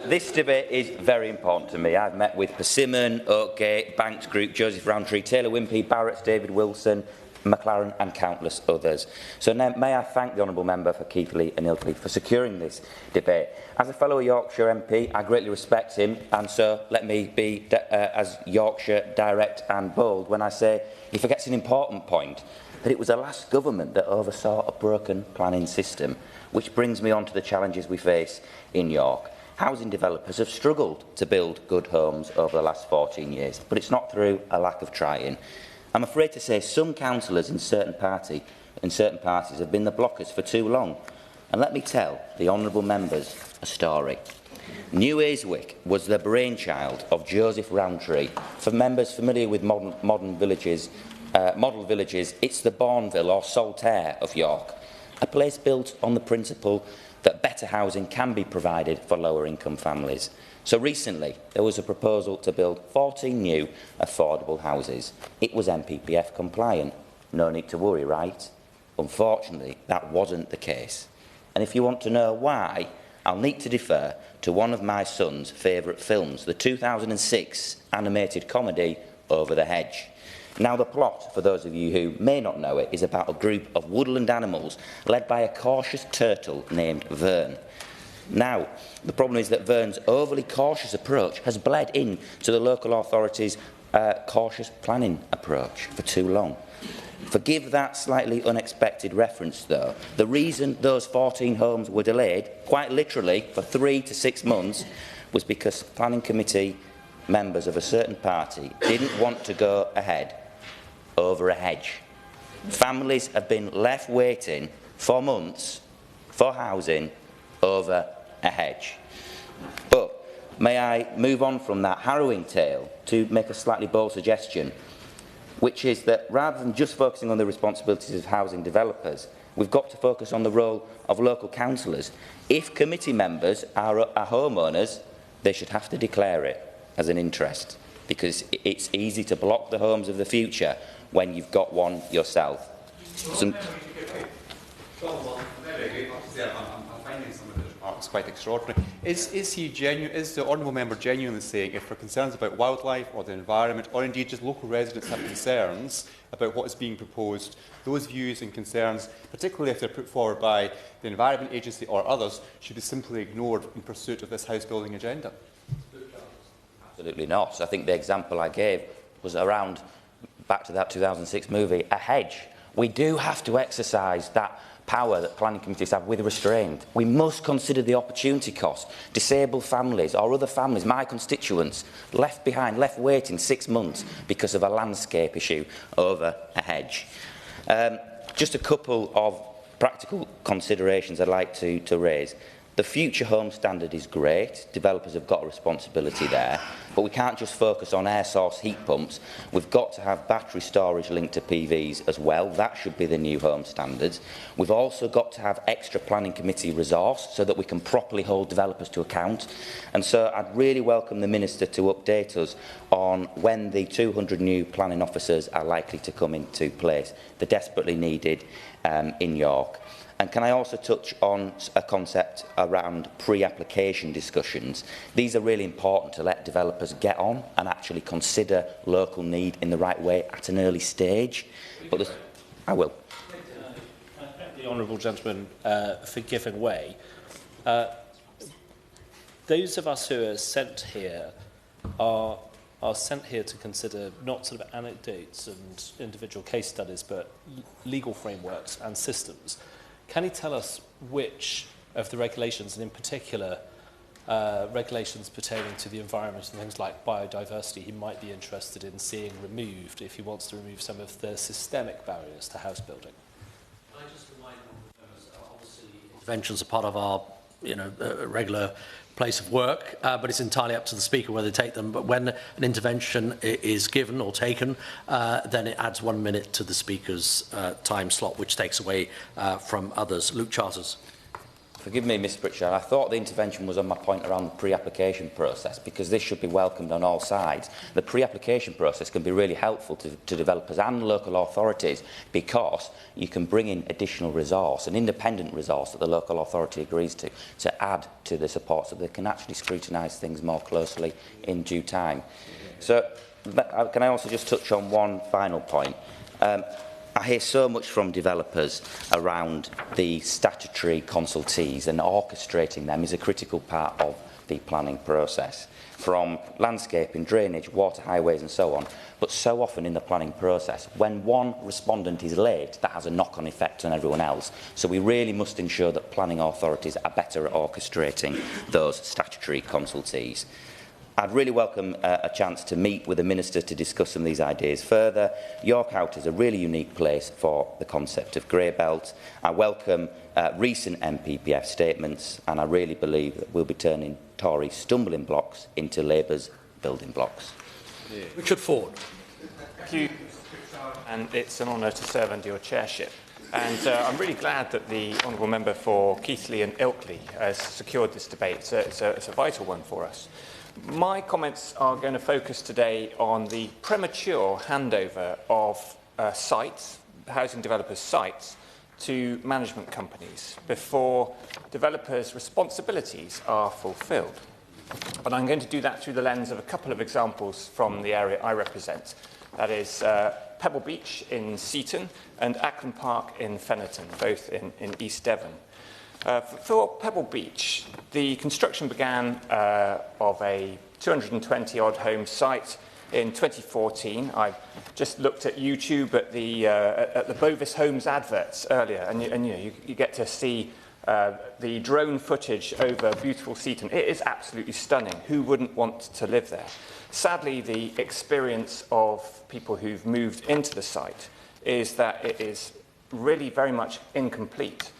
This debate is very important to me. I've met with Persimmon, Oakgate, Banks Group, Joseph Rowntree, Taylor Wimpey, Barrett's, David Wilson, McLaren and countless others. So now may I thank the Honourable Member for Keighley and Ilkley for securing this debate. As a fellow Yorkshire MP, I greatly respect him, and so let me be as Yorkshire direct and bold when I say he forgets an important point, that it was the last government that oversaw a broken planning system, which brings me on to the challenges we face in York. Housing developers have struggled to build good homes over the last 14 years, but it's not through a lack of trying. I'm afraid to say some councillors in certain parties have been the blockers for too long. And let me tell the honourable members a story. New Ayswick was the brainchild of Joseph Rowntree. For members familiar with model villages, it's the Bourneville or Saltaire of York, a place built on the principle that better housing can be provided for lower income families. So recently, there was a proposal to build 14 new affordable houses. It was NPPF compliant. No need to worry, right? Unfortunately, that wasn't the case. And if you want to know why, I'll need to defer to one of my son's favourite films, the 2006 animated comedy Over the Hedge. Now, the plot, for those of you who may not know it, is about a group of woodland animals led by a cautious turtle named Vern. Now, the problem is that Vern's overly cautious approach has bled into the local authorities' cautious planning approach for too long. Forgive that slightly unexpected reference, though. The reason those 14 homes were delayed, quite literally, for 3 to 6 months, was because planning committee members of a certain party didn't want to go ahead over a hedge. Families have been left waiting for months for housing over a hedge. But may I move on from that harrowing tale to make a slightly bold suggestion, which is that rather than just focusing on the responsibilities of housing developers, we've got to focus on the role of local councillors. If committee members are homeowners, they should have to declare it as an interest, because it's easy to block the homes of the future when you've got one yourself. It's quite extraordinary. Is the Honourable Member genuinely saying if for concerns about wildlife or the environment, or indeed just local residents have concerns about what is being proposed, those views and concerns, particularly if they're put forward by the Environment Agency or others, should be simply ignored in pursuit of this house-building agenda? Absolutely not. I think the example I gave was around, back to that 2006 movie, a hedge. We do have to exercise that power that planning committees have with restraint. We must consider the opportunity cost. Disabled families or other families, my constituents, left behind, left waiting 6 months because of a landscape issue over a hedge. Just a couple of practical considerations I'd like to raise. The future home standard is great. Developers have got a responsibility there. But we can't just focus on air source heat pumps. We've got to have battery storage linked to PVs as well. That should be the new home standards. We've also got to have extra planning committee resource so that we can properly hold developers to account. And so I'd really welcome the Minister to update us on when the 200 new planning officers are likely to come into place. They're desperately needed in York. And can I also touch on a concept around pre-application discussions? These are really important to let developers get on and actually consider local need in the right way at an early stage. But I will. I thank the honourable gentleman for giving way. Those of us who are sent here are sent here to consider not sort of anecdotes and individual case studies, but legal frameworks and systems. Can he tell us which of the regulations, and in particular regulations pertaining to the environment and things like biodiversity he might be interested in seeing removed if he wants to remove some of the systemic barriers to house building. Can I just remind obviously interventions are part of our regular place of work, but it's entirely up to the Speaker whether they take them. But when an intervention is given or taken, then it adds 1 minute to the Speaker's time slot, which takes away from others. Luke Charters. Forgive me, Mr Pritchard, I thought the intervention was on my point around the pre-application process, because this should be welcomed on all sides. The pre-application process can be really helpful to developers and local authorities, because you can bring in additional resource, an independent resource that the local authority agrees to add to the support, so they can actually scrutinise things more closely in due time. So, can I also just touch on one final point? I hear so much from developers around the statutory consultees, and orchestrating them is a critical part of the planning process, from landscaping, drainage, water, highways and so on. But so often in the planning process, when one respondent is late, that has a knock-on effect on everyone else. So we really must ensure that planning authorities are better at orchestrating those statutory consultees. I'd really welcome a chance to meet with the Minister to discuss some of these ideas further. York Out is a really unique place for the concept of grey belt. I welcome recent MPPF statements, and I really believe that we'll be turning Tory stumbling blocks into Labour's building blocks. Yeah. Richard Ford. Thank you, and it's an honour to serve under your chairship. And I'm really glad that the Honourable Member for Keighley and Ilkley has secured this debate. It's a vital one for us. My comments are going to focus today on the premature handover of sites, housing developers' sites, to management companies before developers' responsibilities are fulfilled. But I'm going to do that through the lens of a couple of examples from the area I represent. That is Pebble Beach in Seaton and Ackland Park in Fennerton, both in East Devon. For Pebble Beach, the construction began of a 220-odd home site in 2014. I just looked at YouTube at the Bovis Homes adverts earlier, and you get to see the drone footage over beautiful Seaton. It is absolutely stunning. Who wouldn't want to live there? Sadly, the experience of people who've moved into the site is that it is really very much incomplete.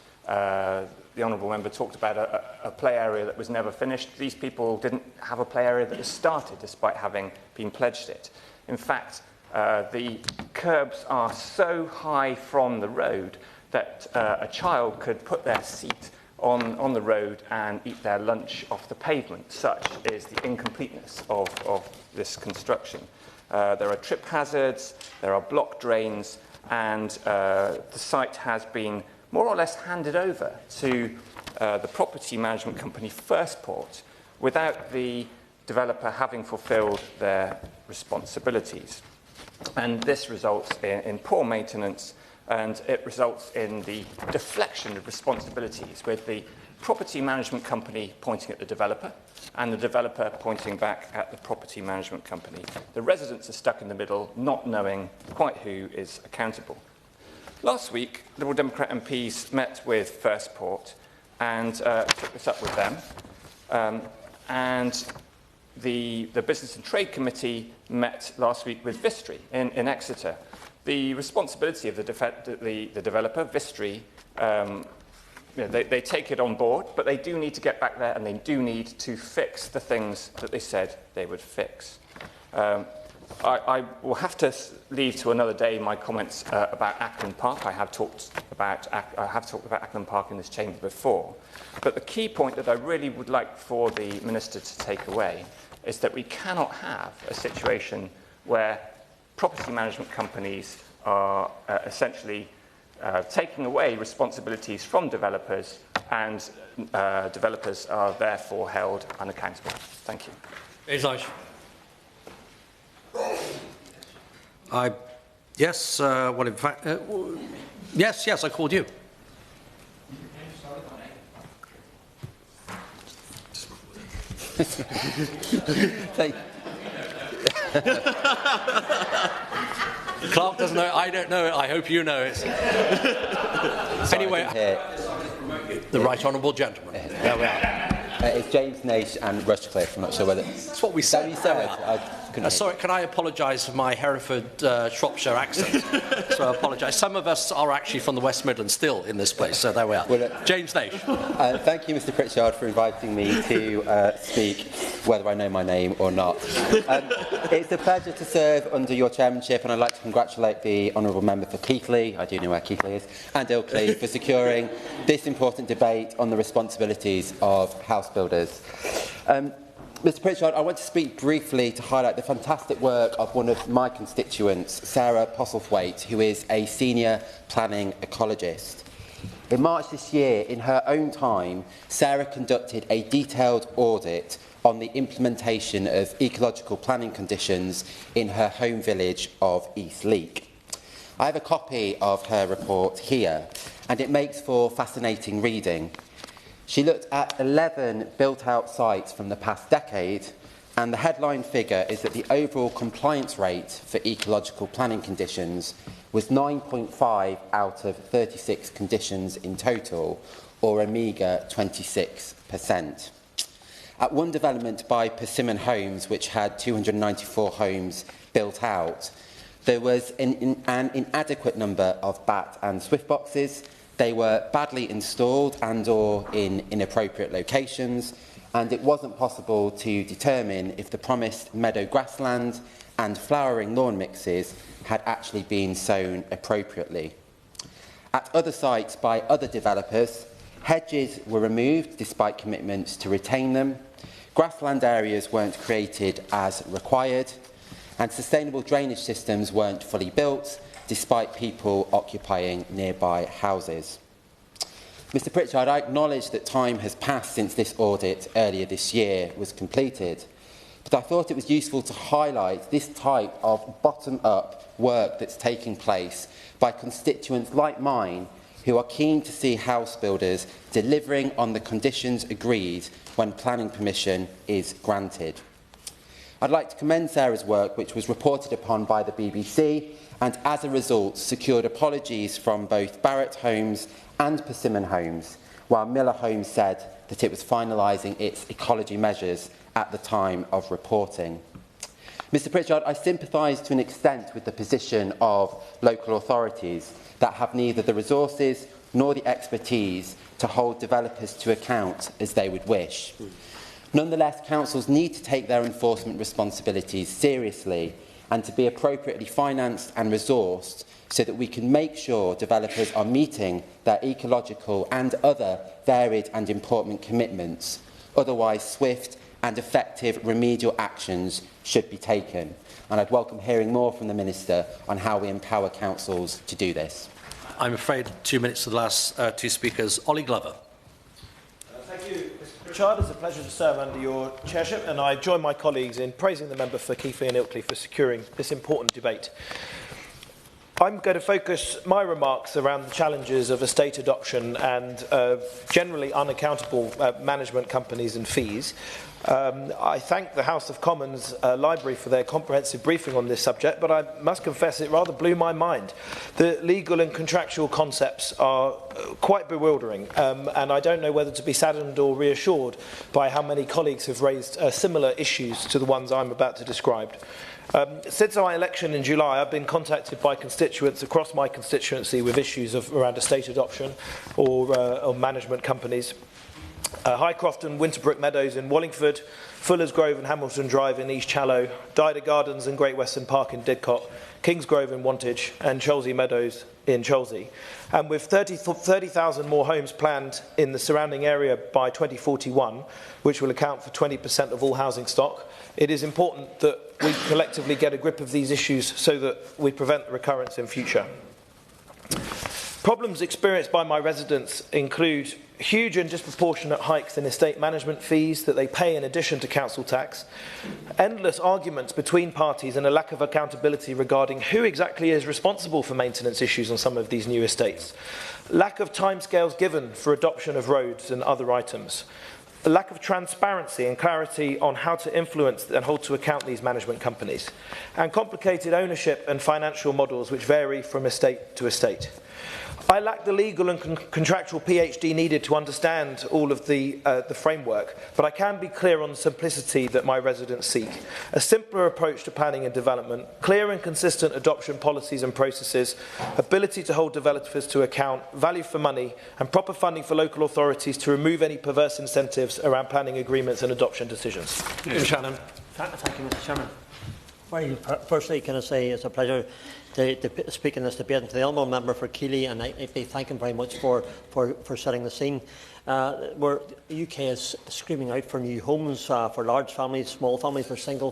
The Honourable Member talked about a play area that was never finished. These people didn't have a play area that was started, despite having been pledged it. In fact, the curbs are so high from the road that a child could put their seat on the road and eat their lunch off the pavement. Such is the incompleteness of this construction. There are trip hazards, there are block drains, and the site has been more or less handed over to the property management company Firstport without the developer having fulfilled their responsibilities. And this results in poor maintenance, and it results in the deflection of responsibilities, with the property management company pointing at the developer and the developer pointing back at the property management company. The residents are stuck in the middle, not knowing quite who is accountable. Last week, Liberal Democrat MPs met with Firstport and took this up with them. And the Business and Trade Committee met last week with Vistry in Exeter. The responsibility of the developer, Vistry, they take it on board, but they do need to get back there and they do need to fix the things that they said they would fix. I will have to leave to another day my comments about Ackland Park. I have talked about Ackland Park in this chamber before. But the key point that I really would like for the Minister to take away is that we cannot have a situation where property management companies are essentially taking away responsibilities from developers, and developers are therefore held unaccountable. Thank you. Yes, well, in fact, yes, I called you. Clark doesn't know it, I don't know it, I hope you know it. Anyway, the Right Honourable Gentleman. There we are. It's James Nash and Rushcliffe. I'm not sure whether... That's what we said. Sorry, can I apologise for my Hereford, Shropshire accent? So I apologise. Some of us are actually from the West Midlands still in this place, so there we are. Well, James Nash. Thank you, Mr Pritchard, for inviting me to speak, whether I know my name or not. It's a pleasure to serve under your chairmanship, and I'd like to congratulate the Honourable Member for Keighley, I do know where Keighley is, and Ilkley for securing this important debate on the responsibilities of house builders. Mr Pritchard, I want to speak briefly to highlight the fantastic work of one of my constituents, Sarah Postlethwaite, who is a senior planning ecologist. In March this year, in her own time, Sarah conducted a detailed audit on the implementation of ecological planning conditions in her home village of East Leek. I have a copy of her report here, and it makes for fascinating reading. She looked at 11 built-out sites from the past decade, and the headline figure is that the overall compliance rate for ecological planning conditions was 9.5 out of 36 conditions in total, or a meagre 26%. At one development by Persimmon Homes, which had 294 homes built out, there was an inadequate number of bat and swift boxes. They were badly installed and or in inappropriate locations, and it wasn't possible to determine if the promised meadow grassland and flowering lawn mixes had actually been sown appropriately. At other sites by other developers, hedges were removed despite commitments to retain them, grassland areas weren't created as required, and sustainable drainage systems weren't fully built, despite people occupying nearby houses. Mr Pritchard, I acknowledge that time has passed since this audit earlier this year was completed, but I thought it was useful to highlight this type of bottom-up work that's taking place by constituents like mine who are keen to see house builders delivering on the conditions agreed when planning permission is granted. I'd like to commend Sarah's work, which was reported upon by the BBC, and as a result secured apologies from both Barratt Homes and Persimmon Homes, while Miller Homes said that it was finalising its ecology measures at the time of reporting. Mr Pritchard, I sympathise to an extent with the position of local authorities that have neither the resources nor the expertise to hold developers to account as they would wish. Nonetheless, councils need to take their enforcement responsibilities seriously and to be appropriately financed and resourced so that we can make sure developers are meeting their ecological and other varied and important commitments. Otherwise, swift and effective remedial actions should be taken. And I'd welcome hearing more from the Minister on how we empower councils to do this. I'm afraid 2 minutes to the last two speakers. Ollie Glover. Thank you, Mr Pritchard. It's a pleasure to serve under your chairship, and I join my colleagues in praising the member for Keighley and Ilkley for securing this important debate. I'm going to focus my remarks around the challenges of estate adoption and generally unaccountable management companies and fees. I thank the House of Commons Library for their comprehensive briefing on this subject, but I must confess it rather blew my mind. The legal and contractual concepts are quite bewildering, and I don't know whether to be saddened or reassured by how many colleagues have raised similar issues to the ones I'm about to describe. Since my election in July, I've been contacted by constituents across my constituency with issues around estate adoption or management companies. Highcroft and Winterbrook Meadows in Wallingford, Fuller's Grove and Hamilton Drive in East Challow, Dider Gardens and Great Western Park in Didcot, Kingsgrove in Wantage and Cholsey Meadows in Cholsey. And with 30,000 more homes planned in the surrounding area by 2041, which will account for 20% of all housing stock, it is important that we collectively get a grip of these issues so that we prevent the recurrence in future. Problems experienced by my residents include huge and disproportionate hikes in estate management fees that they pay in addition to council tax, endless arguments between parties and a lack of accountability regarding who exactly is responsible for maintenance issues on some of these new estates, lack of timescales given for adoption of roads and other items, the lack of transparency and clarity on how to influence and hold to account these management companies, and complicated ownership and financial models which vary from estate to estate. I lack the legal and contractual PhD needed to understand all of the framework, but I can be clear on the simplicity that my residents seek. A simpler approach to planning and development, clear and consistent adoption policies and processes, ability to hold developers to account, value for money, and proper funding for local authorities to remove any perverse incentives around planning agreements and adoption decisions. Shannon. Thank you, Mr. Chairman. Very firstly, can I say it's a pleasure to speak in this debate, and to the honourable member for Keighley, and I thank him very much for setting the scene. Where the UK is screaming out for new homes for large families, small families, for single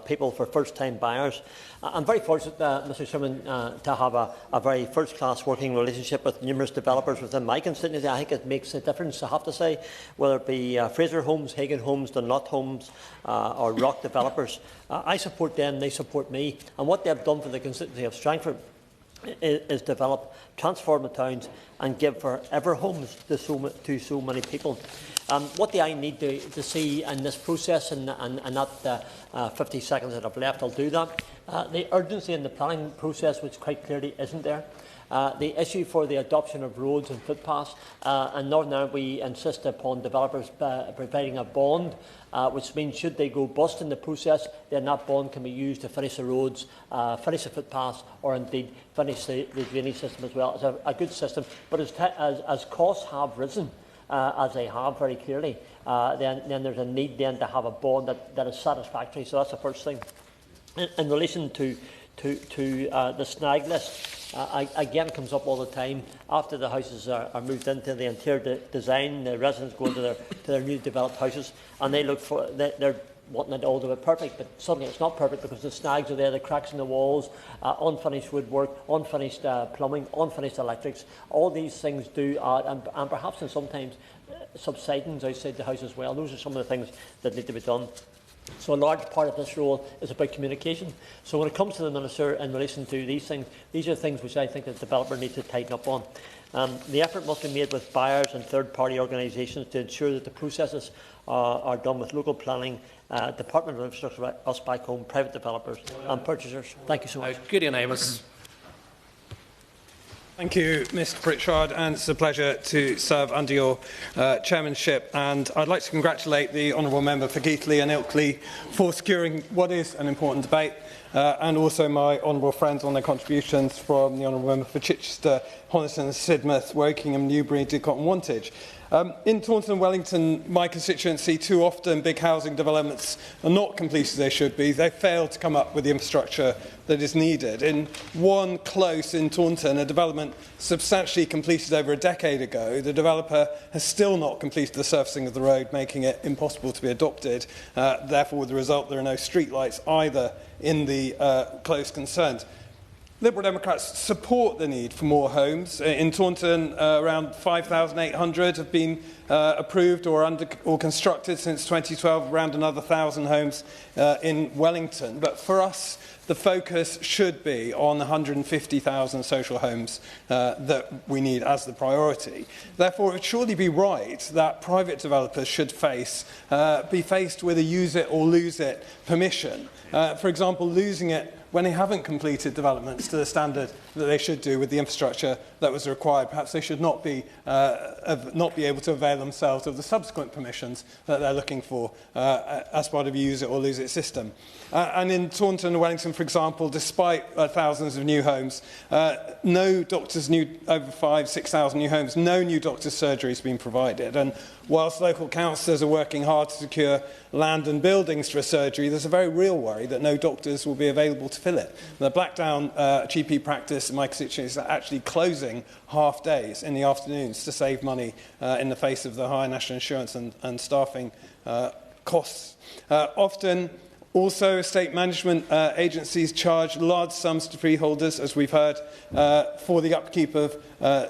people, for first-time buyers. I'm very fortunate, Mr. Chairman, to have a very first-class working relationship with numerous developers within my constituency. I think it makes a difference, I have to say, whether it be Fraser Homes, Hagan Homes, Dunlop Homes, or Rock Developers. I support them, they support me, and what they've done for the constituency of Strangford is develop, transform the towns and give forever homes to so many people. What do I need to see in this process, and that 50 seconds that I've left, I'll do that. The urgency in the planning process, which quite clearly isn't there. The issue for the adoption of roads and footpaths. In Northern Ireland, we insist upon developers providing a bond, which means should they go bust in the process, then that bond can be used to finish the roads, finish the footpaths, or indeed finish the drainage system as well. It's a good system, but as costs have risen, as they have very clearly, then there's a need then to have a bond that is satisfactory. So that's the first thing. In relation to the snag list, again, comes up all the time. After the houses are moved into the interior design, the residents go into their new developed houses, and they look for they're wanting it all to be perfect, but suddenly it's not perfect because the snags are there, the cracks in the walls, unfinished woodwork, unfinished plumbing, unfinished electrics. All these things do add, and perhaps in sometimes subsidence outside the house as well. Those are some of the things that need to be done. So a large part of this role is about communication. So when it comes to the Minister in relation to these things, these are things which I think the developer needs to tighten up on. The effort must be made with buyers and third-party organisations to ensure that the processes are done with local planning, Department of Infrastructure, us back home, private developers and purchasers. Thank you so much. Gideon Amos. Thank you, Mr. Pritchard, and it's a pleasure to serve under your chairmanship. And I'd like to congratulate the honourable member for Keighley and Ilkley for securing what is an important debate, and also my honourable friends on their contributions from the honourable member for Chichester, Honiton, Sidmouth, Wokingham, Newbury, Didcot and Wantage. In Taunton and Wellington, my constituency, too often big housing developments are not completed as they should be. They fail to come up with the infrastructure that is needed. In one close in Taunton, a development substantially completed over a decade ago, the developer has still not completed the surfacing of the road, making it impossible to be adopted. Therefore, with the result, there are no streetlights either in the close concerned. Liberal Democrats support the need for more homes. In Taunton, around 5,800 have been approved or constructed since 2012, around another 1,000 homes in Wellington. But for us, the focus should be on the 150,000 social homes that we need as the priority. Therefore, it would surely be right that private developers should be faced with a use it or lose it permission. For example, losing it when they haven't completed developments to the standard that they should do with the infrastructure that was required. Perhaps they should not be able to avail themselves of the subsequent permissions that they're looking for as part of a use it or lose it system. And in Taunton and Wellington, for example, despite thousands of new homes, no doctors, over 6,000 new homes, no new doctors' surgery has been provided. And whilst local councillors are working hard to secure land and buildings for a surgery, there's a very real worry that no doctors will be available to fill it. The Blackdown GP practice in my constituency is actually closing half days in the afternoons to save money in the face of the higher national insurance and staffing costs. Often, also, estate management agencies charge large sums to freeholders, as we've heard, for the upkeep of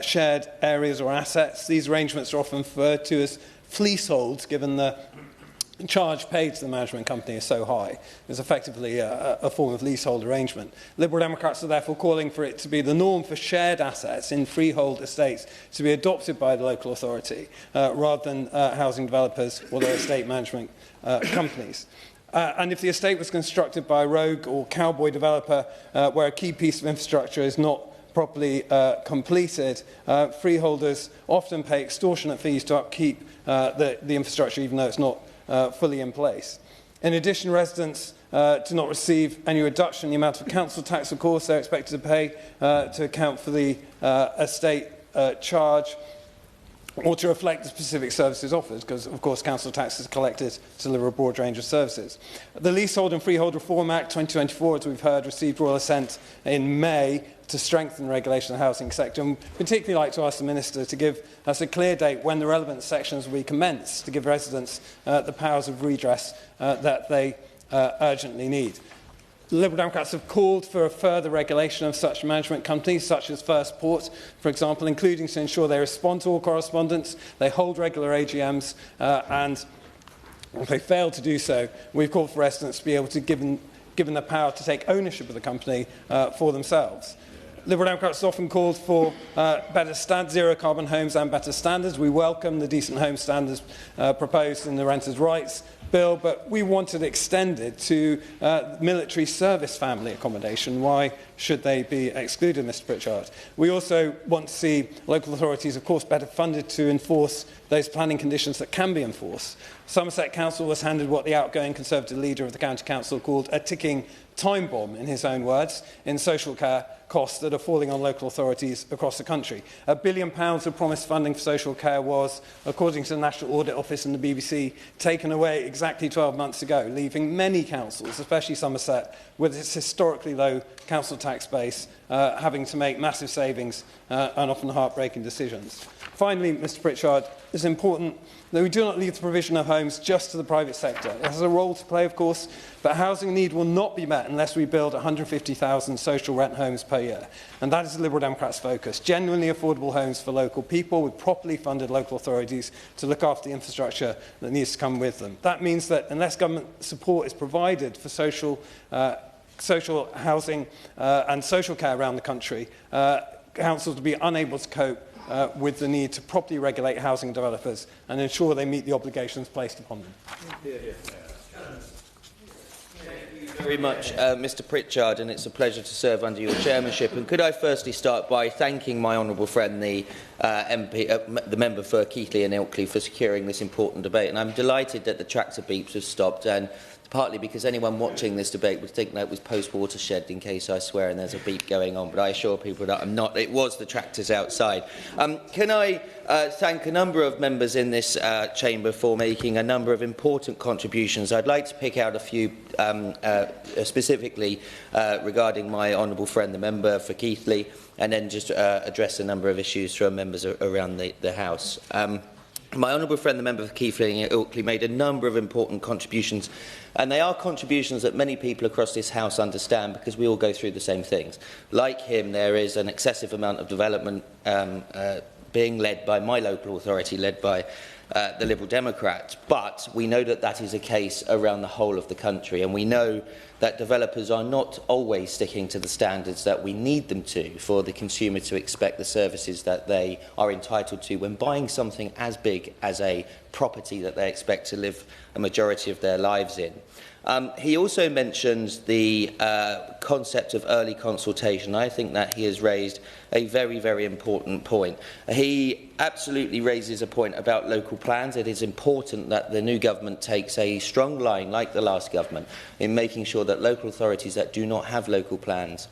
shared areas or assets. These arrangements are often referred to as fleaseholds, given the charge paid to the management company is so high. It's effectively a form of leasehold arrangement. Liberal Democrats are therefore calling for it to be the norm for shared assets in freehold estates to be adopted by the local authority rather than housing developers or their estate management companies. And if the estate was constructed by a rogue or cowboy developer where a key piece of infrastructure is not properly completed, freeholders often pay extortionate fees to upkeep the infrastructure even though it's not fully in place. In addition, residents do not receive any reduction in the amount of council tax, of course, they're expected to pay to account for the estate charge or to reflect the specific services offered, because, of course, council tax is collected to deliver a broad range of services. The Leasehold and Freehold Reform Act 2024, as we've heard, received royal assent in May to strengthen regulation of the housing sector. And we'd particularly like to ask the Minister to give us a clear date when the relevant sections will be commenced to give residents the powers of redress that they urgently need. The Liberal Democrats have called for a further regulation of such management companies, such as First Port, for example, including to ensure they respond to all correspondence, they hold regular AGMs, and if they fail to do so, we've called for residents to be able to given the power to take ownership of the company for themselves. Liberal Democrats have often called for better zero carbon homes and better standards. We welcome the decent home standards proposed in the Renters' Rights Bill, but we want it extended to military service family accommodation. Why should they be excluded, Mr Pritchard? We also want to see local authorities, of course, better funded to enforce those planning conditions that can be enforced. Somerset Council was handed what the outgoing Conservative leader of the County Council called a ticking time bomb, in his own words, in social care costs that are falling on local authorities across the country. £1 billion of promised funding for social care was, according to the National Audit Office and the BBC, taken away exactly 12 months ago, leaving many councils, especially Somerset, with its historically low council tax base, having to make massive savings and often heartbreaking decisions. Finally, Mr Pritchard, it's important that we do not leave the provision of homes just to the private sector. It has a role to play, of course, but housing need will not be met unless we build 150,000 social rent homes per year. And that is the Liberal Democrats' focus. Genuinely affordable homes for local people with properly funded local authorities to look after the infrastructure that needs to come with them. That means that unless government support is provided for social housing and social care around the country, councils will be unable to cope with the need to properly regulate housing developers and ensure they meet the obligations placed upon them. Thank you very much, Mr Pritchard, and it's a pleasure to serve under your chairmanship. And could I firstly start by thanking my honourable friend, the member for Keighley and Ilkley, for securing this important debate. And I'm delighted that the tractor beeps have stopped, and partly because anyone watching this debate would think that it was post-watershed, in case I swear and there's a beep going on, but I assure people that I'm not. It was the tractors outside. Can I thank a number of members in this chamber for making a number of important contributions. I'd like to pick out a few specifically regarding my honourable friend, the member for Keighley, and then just address a number of issues from members around the House. My honourable friend, the member for Keighley and Ilkley, made a number of important contributions, and they are contributions that many people across this House understand because we all go through the same things. Like him, there is an excessive amount of development being led by my local authority, led by the Liberal Democrats, but we know that that is a case around the whole of the country, and we know that developers are not always sticking to the standards that we need them to for the consumer to expect the services that they are entitled to when buying something as big as a property that they expect to live a majority of their lives in. He also mentions the concept of early consultation. I think that he has raised a very, very important point. He absolutely raises a point about local plans. It is important that the new government takes a strong line, like the last government, in making sure that local authorities that do not have local plans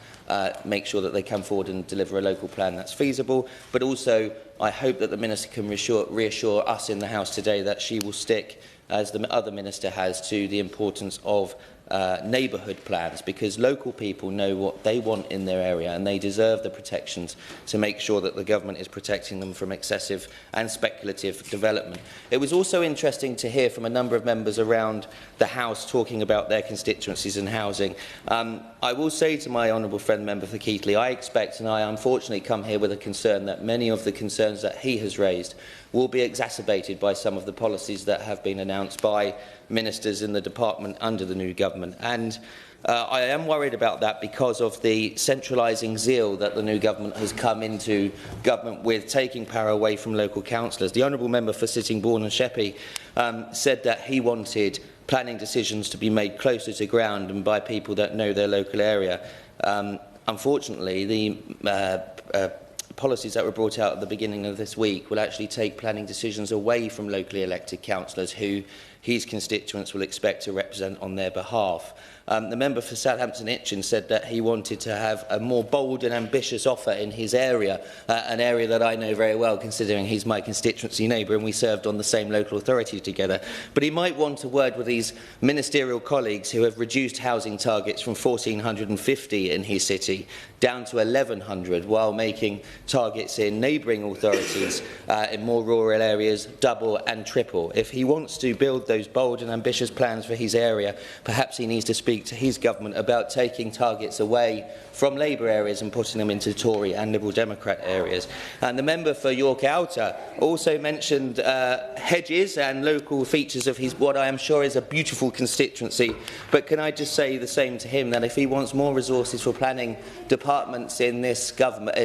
make sure that they come forward and deliver a local plan that's feasible. But also, I hope that the Minister can reassure us in the House today that she will stick, as the other Minister has, to the importance of neighbourhood plans, because local people know what they want in their area and they deserve the protections to make sure that the government is protecting them from excessive and speculative development. It was also interesting to hear from a number of members around the House talking about their constituencies and housing. I will say to my honourable friend, member for Keighley, I expect, and I unfortunately come here with a concern, that many of the concerns that he has raised will be exacerbated by some of the policies that have been announced by ministers in the department under the new government. And I am worried about that because of the centralising zeal that the new government has come into government with, taking power away from local councillors. The Honourable Member for Sittingbourne and Sheppey said that he wanted planning decisions to be made closer to ground and by people that know their local area. Unfortunately, the policies that were brought out at the beginning of this week will actually take planning decisions away from locally elected councillors who his constituents will expect to represent on their behalf. The member for Southampton Itchen said that he wanted to have a more bold and ambitious offer in his area, an area that I know very well, considering he's my constituency neighbour and we served on the same local authority together. But he might want a word with his ministerial colleagues who have reduced housing targets from 1,450 in his city down to 1,100, while making targets in neighbouring authorities in more rural areas double and triple. If he wants to build those bold and ambitious plans for his area, perhaps he needs to speak to his government about taking targets away from Labour areas and putting them into Tory and Liberal Democrat areas. And the member for York Outer also mentioned hedges and local features of his, what I am sure is a beautiful constituency. But can I just say the same to him, that if he wants more resources for planning departments in this government,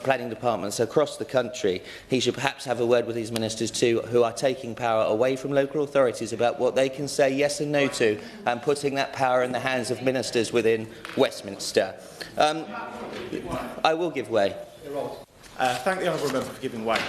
planning departments across the country, he should perhaps have a word with his ministers too, who are taking power away from local authorities about what they can say yes and no to, and putting that power in the hands of ministers within Westminster. I will give way. Thank the Honourable Member for giving way.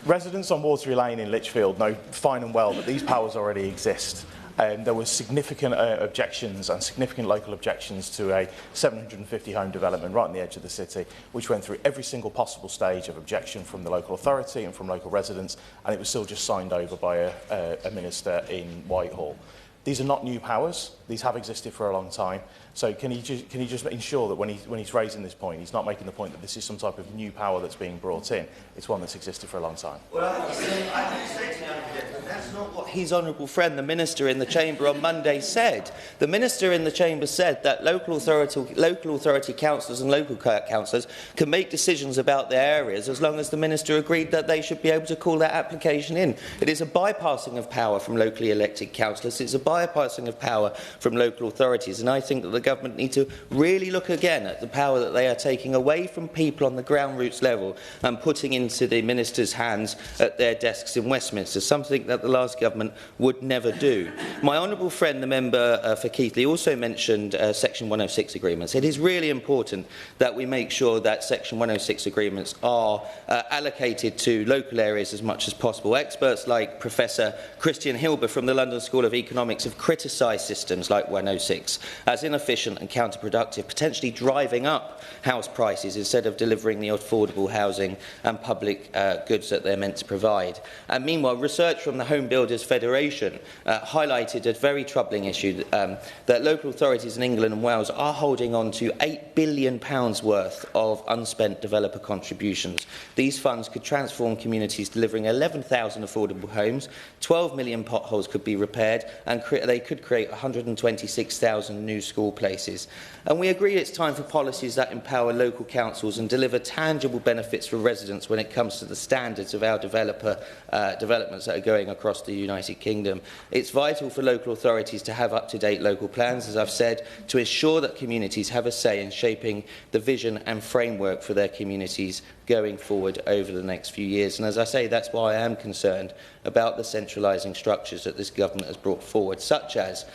Residents on Watery Lane in Lichfield know fine and well that these powers already exist. There were significant objections and significant local objections to a 750 home development right on the edge of the city, which went through every single possible stage of objection from the local authority and from local residents, and it was still just signed over by a minister in Whitehall. These are not new powers. These have existed for a long time. So can he just ensure that when he's raising this point, he's not making the point that this is some type of new power that's being brought in. It's one that's existed for a long time. Well, I have to say to you, that's not what his honourable friend, the Minister in the Chamber on Monday said. The Minister in the Chamber said that local authority councillors and local councillors can make decisions about their areas as long as the Minister agreed that they should be able to call that application in. It is a bypassing of power from locally elected councillors. It's a bypassing of power from local authorities, and I think that the government need to really look again at the power that they are taking away from people on the ground roots level and putting into the ministers' hands at their desks in Westminster, something that the last government would never do. My honourable friend, the member for Keighley, also mentioned Section 106 agreements. It is really important that we make sure that Section 106 agreements are allocated to local areas as much as possible. Experts like Professor Christian Hilber from the London School of Economics have criticised systems like 106 as inefficient and counterproductive, potentially driving up house prices instead of delivering the affordable housing and public goods that they're meant to provide. And meanwhile, research from the Home Builders Federation highlighted a very troubling issue that local authorities in England and Wales are holding on to £8 billion worth of unspent developer contributions. These funds could transform communities, delivering 11,000 affordable homes, 12 million potholes could be repaired, and they could create 126,000 new school places. And we agree it's time for policies that empower local councils and deliver tangible benefits for residents when it comes to the standards of our developments that are going across the United Kingdom. It's vital for local authorities to have up-to-date local plans, as I've said, to ensure that communities have a say in shaping the vision and framework for their communities going forward over the next few years. And as I say, that's why I am concerned about the centralising structures that this government has brought forward, such as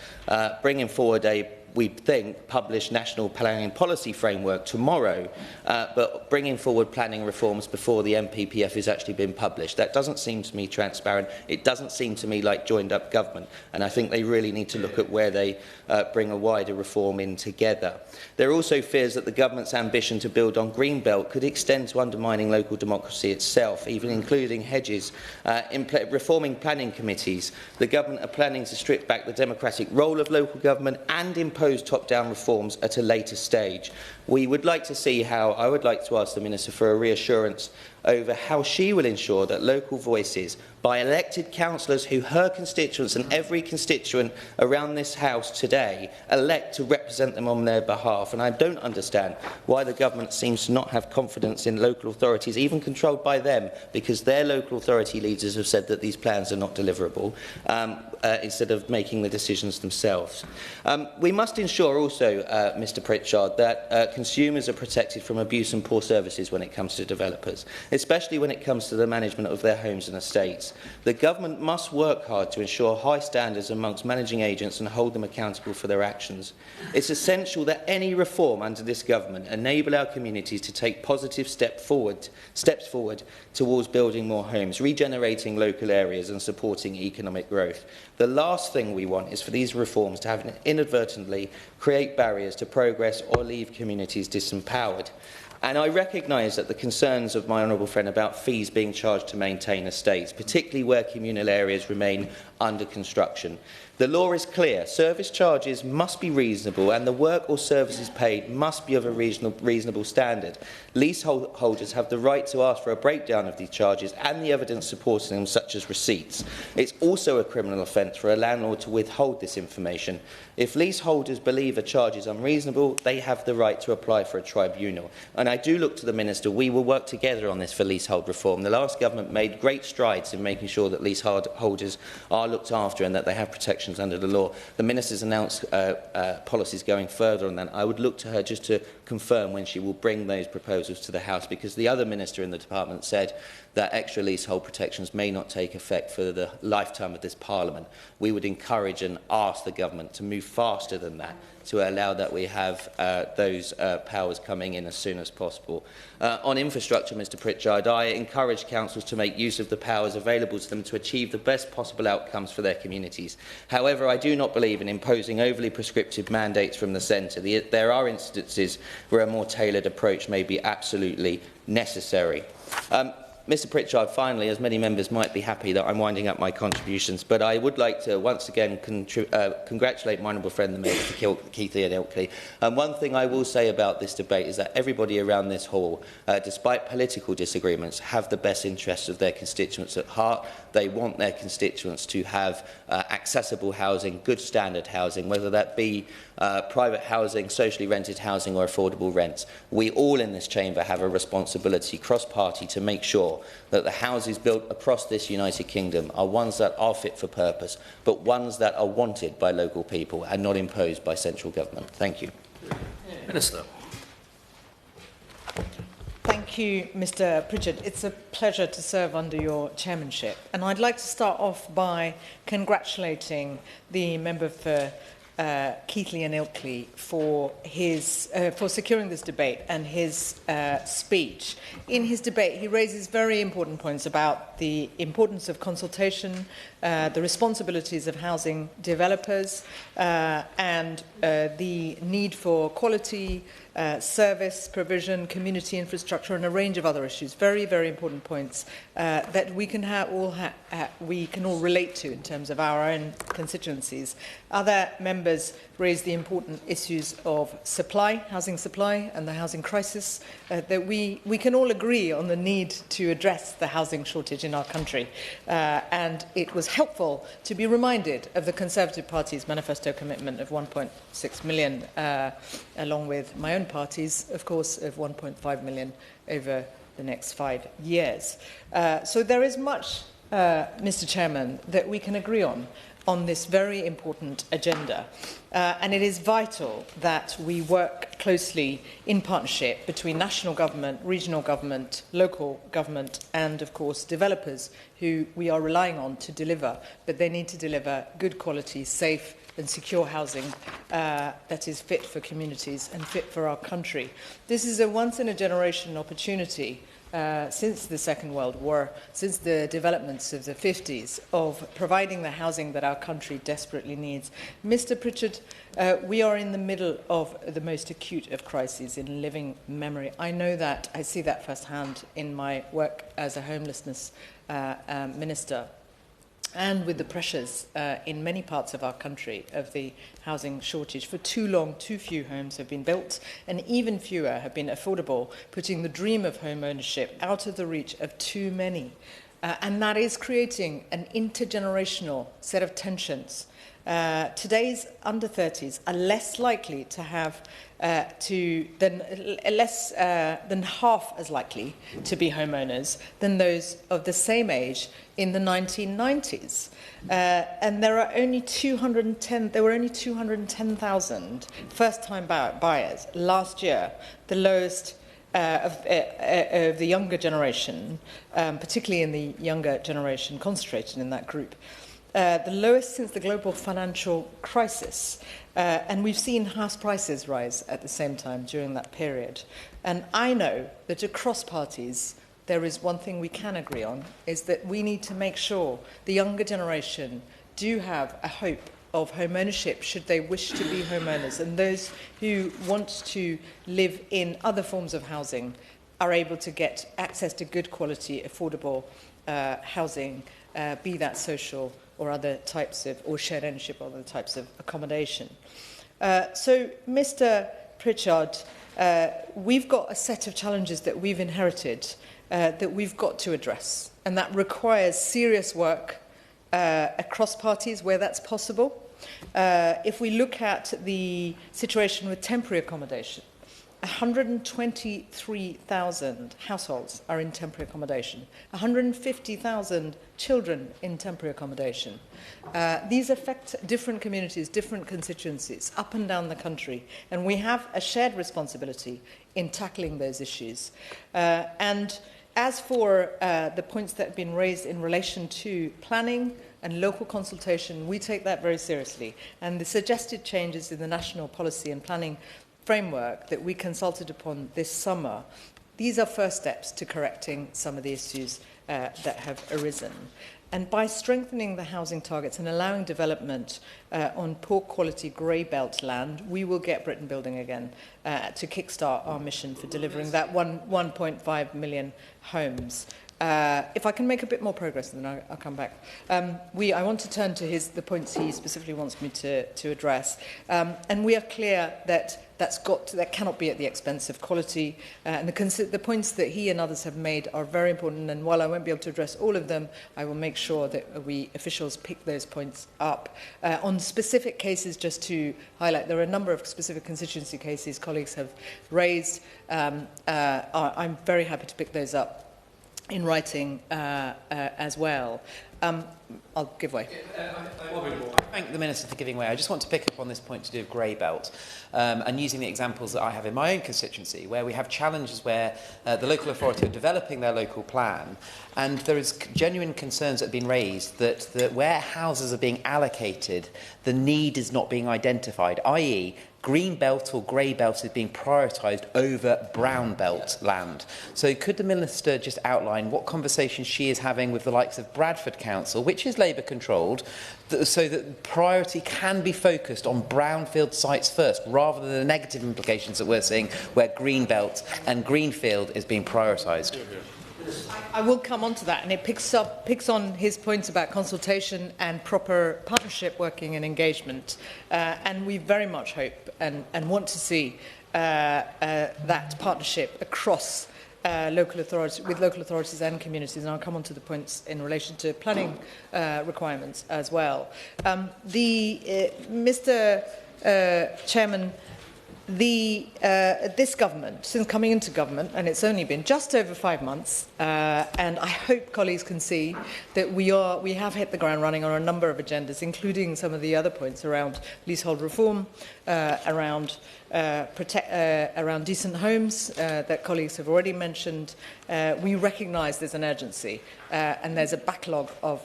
bringing forward a, we think, published national planning policy framework tomorrow, but bringing forward planning reforms before the NPPF has actually been published. That doesn't seem to me transparent. It doesn't seem to me like joined-up government, and I think they really need to look at where they bring a wider reform in together. There are also fears that the government's ambition to build on Greenbelt could extend to undermining local democracy itself, even including hedges. Reforming planning committees, the government are planning to strip back the democratic role of local government and impose top-down reforms at a later stage. We would like to see how, I would like to ask the Minister for a reassurance over how she will ensure that local voices, by elected councillors who her constituents and every constituent around this House today elect to represent them on their behalf. And I don't understand why the government seems to not have confidence in local authorities, even controlled by them, because their local authority leaders have said that these plans are not deliverable, instead of making the decisions themselves. We must ensure also, Mr Pritchard, that consumers are protected from abuse and poor services when it comes to developers, especially when it comes to the management of their homes and estates. The government must work hard to ensure high standards amongst managing agents and hold them accountable for their actions. It's essential that any reform under this government enable our communities to take positive steps forward towards building more homes, regenerating local areas and supporting economic growth. The last thing we want is for these reforms to have inadvertently create barriers to progress or leave communities disempowered. And I recognise that the concerns of my honourable friend about fees being charged to maintain estates, particularly where communal areas remain under construction. The law is clear. Service charges must be reasonable and the work or services paid must be of a reasonable standard. Leaseholders have the right to ask for a breakdown of these charges and the evidence supporting them, such as receipts. It's also a criminal offence for a landlord to withhold this information. If leaseholders believe a charge is unreasonable, they have the right to apply for a tribunal. And I do look to the Minister. We will work together on this for leasehold reform. The last government made great strides in making sure that leaseholders are looked after and that they have protection under the law. The Minister's announced policies going further on that. I would look to her just to confirm when she will bring those proposals to the House, because the other Minister in the department said that extra leasehold protections may not take effect for the lifetime of this Parliament. We would encourage and ask the government to move faster than that, to allow that we have those powers coming in as soon as possible. On infrastructure, Mr Pritchard, I encourage councils to make use of the powers available to them to achieve the best possible outcomes for their communities. However, I do not believe in imposing overly prescriptive mandates from the centre. There are instances where a more tailored approach may be absolutely necessary. Mr Pritchard, finally, as many members might be happy that I'm winding up my contributions, but I would like to once again congratulate my honourable friend, the Member for Keighley and Ilkley. And one thing I will say about this debate is that everybody around this hall, despite political disagreements, have the best interests of their constituents at heart. They want their constituents to have accessible housing, good standard housing, whether that be private housing, socially rented housing or affordable rents. We all in this chamber have a responsibility cross-party to make sure that the houses built across this United Kingdom are ones that are fit for purpose, but ones that are wanted by local people and not imposed by central government. Thank you. Minister. Thank you, Mr Pritchard. It's a pleasure to serve under your chairmanship. And I'd like to start off by congratulating the member for Keighley and Ilkley for securing this debate and his speech. In his debate, he raises very important points about the importance of consultation, the responsibilities of housing developers, and the need for quality service provision, community infrastructure, and a range of other issues. Very, very important points that we can all relate to in terms of our own constituencies. Other members raised the important issues of supply, housing supply, and the housing crisis. That we can all agree on the need to address the housing shortage in our country. And it was helpful to be reminded of the Conservative Party's manifesto commitment of 1.6 million, along with my own party's, of course, of 1.5 million over the next 5 years. So there is much, Mr Chairman, that we can agree on this very important agenda. And it is vital that we work closely in partnership between national government, regional government, local government, and, of course, developers who we are relying on to deliver. But they need to deliver good quality, safe and secure housing that is fit for communities and fit for our country. This is a once-in-a-generation opportunity since the Second World War, since the developments of the 50s, of providing the housing that our country desperately needs. Mr Pritchard, we are in the middle of the most acute of crises in living memory. I know that. I see that firsthand in my work as a homelessness minister, and with the pressures in many parts of our country of the housing shortage. For too long, too few homes have been built, and even fewer have been affordable, putting the dream of home ownership out of the reach of too many. and that is creating an intergenerational set of tensions. Today's under 30s are less likely to have than half as likely to be homeowners than those of the same age in the 1990s. And there were only 210,000 first-time buyers last year, the lowest of the younger generation, particularly in the younger generation, concentrated in that group. The lowest since the global financial crisis. And we've seen house prices rise at the same time during that period. And I know that across parties, there is one thing we can agree on, is that we need to make sure the younger generation do have a hope of home ownership should they wish to be homeowners, and those who want to live in other forms of housing are able to get access to good quality, affordable housing, be that social or other types of, or shared ownership or other types of accommodation. So, Mr. Pritchard, we've got a set of challenges that we've inherited that we've got to address, and that requires serious work across parties where that's possible. If we look at the situation with temporary accommodation, 123,000 households are in temporary accommodation, 150,000 children in temporary accommodation. These affect different communities, different constituencies, up and down the country, and we have a shared responsibility in tackling those issues. And as for the points that have been raised in relation to planning and local consultation, we take that very seriously. And the suggested changes in the national policy and planning framework that we consulted upon this summer, these are first steps to correcting some of the issues that have arisen. And by strengthening the housing targets and allowing development on poor quality grey belt land, we will get Britain building again to kickstart our mission for delivering that 1.5 million homes. If I can make a bit more progress, then I'll come back. I want to turn to the points he specifically wants me to address. And we are clear that that cannot be at the expense of quality. And the points that he and others have made are very important. And while I won't be able to address all of them, I will make sure that we officials pick those points up. On specific cases, just to highlight, there are a number of specific constituency cases colleagues have raised. I'm very happy to pick those up in writing as well. I'll give way. I thank the Minister for giving way. I just want to pick up on this point to do with grey belt and using the examples that I have in my own constituency, where we have challenges where the local authority are developing their local plan, and there is genuine concerns that have been raised that where houses are being allocated, the need is not being identified, i.e. green belt or grey belt is being prioritised over brown belt land. So could the Minister just outline what conversations she is having with the likes of Bradford Council, which is Labour controlled, so that priority can be focused on brownfield sites first, rather than the negative implications that we're seeing where green belt and greenfield is being prioritised? I will come on to that, and it picks on his points about consultation and proper partnership working and engagement. And we very much hope and want to see that partnership across local authorities and communities. And I'll come on to the points in relation to planning requirements as well. Mr. Chairman, this government, since coming into government, and it's only been just over 5 months, and I hope colleagues can see that we have hit the ground running on a number of agendas, including some of the other points around leasehold reform, around decent homes that colleagues have already mentioned. We recognise there's an urgency, and there's a backlog of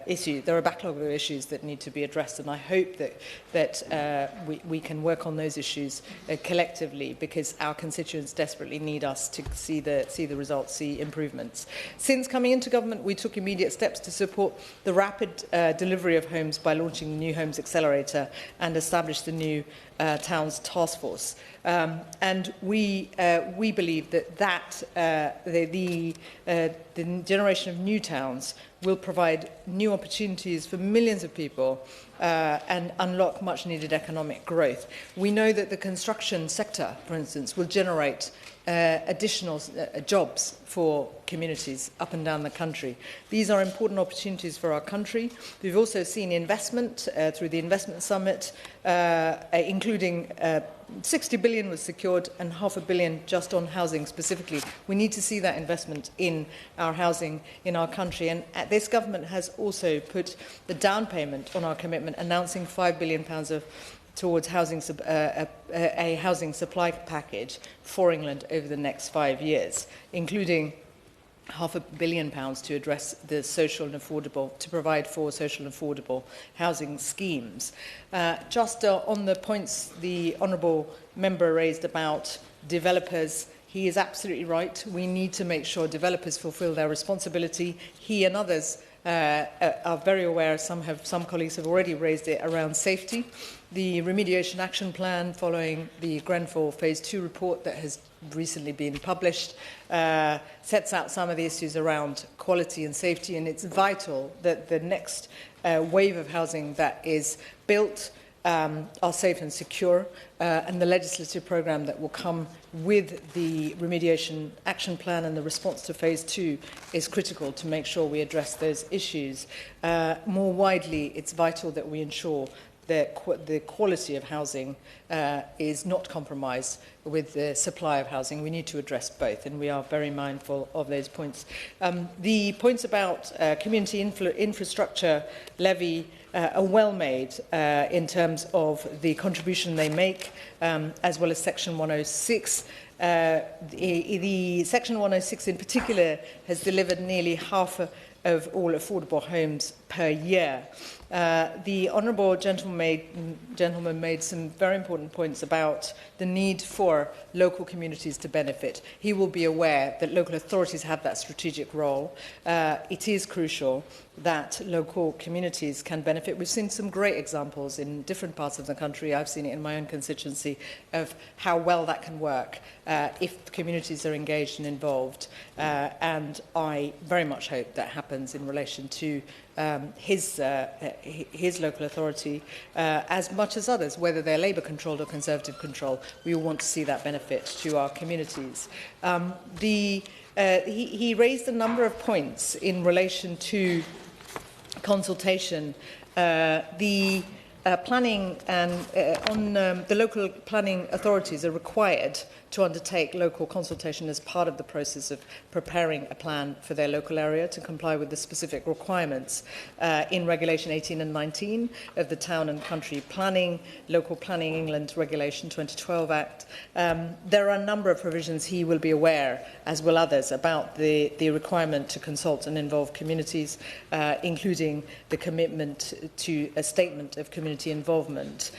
issues. There are a backlog of issues that need to be addressed, and I hope that we can work on those issues collectively, because our constituents desperately need us to see the results, see improvements. Since coming into government, we took immediate steps to support the rapid delivery of homes by launching the New Homes Accelerator and established the new Towns Task Force. And we believe that the generation of new towns will provide new opportunities for millions of people and unlock much needed economic growth. We know that the construction sector, for instance, will generate additional jobs for communities up and down the country. These are important opportunities for our country. We've also seen investment through the Investment Summit, including 60 billion was secured and £500 million just on housing specifically. We need to see that investment in our housing in our country. And this government has also put the down payment on our commitment, announcing £5 billion towards housing, a housing supply package for England over the next 5 years, including £500 million to address the social and affordable, to provide for social and affordable housing schemes. Just on the points the honourable member raised about developers, he is absolutely right. We need to make sure developers fulfil their responsibility. He and others are very aware, some colleagues have already raised it, around safety. The Remediation Action Plan following the Grenfell Phase 2 report that has recently been published sets out some of the issues around quality and safety, and it's vital that the next wave of housing that is built are safe and secure, and the legislative programme that will come with the Remediation Action Plan and the response to Phase 2 is critical to make sure we address those issues. More widely, it's vital that we ensure that the quality of housing is not compromised with the supply of housing. We need to address both, and we are very mindful of those points. The points about community infrastructure levy are well made in terms of the contribution they make, as well as Section 106. The Section 106 in particular has delivered nearly half of all affordable homes per year. The honourable gentleman made some very important points about the need for local communities to benefit. He will be aware that local authorities have that strategic role. It is crucial that local communities can benefit. We've seen some great examples in different parts of the country. I've seen it in my own constituency of how well that can work if communities are engaged and involved. And I very much hope that happens in relation to his local authority as much as others, whether they're Labour-controlled or Conservative-controlled. We all want to see that benefit to our communities. He raised a number of points in relation to consultation. The planning and the local planning authorities are required to undertake local consultation as part of the process of preparing a plan for their local area to comply with the specific requirements in Regulation 18 and 19 of the Town and Country Planning, Local Planning England Regulation 2012 Act. There are a number of provisions he will be aware, as will others, about the requirement to consult and involve communities, including the commitment to a statement of community involvement.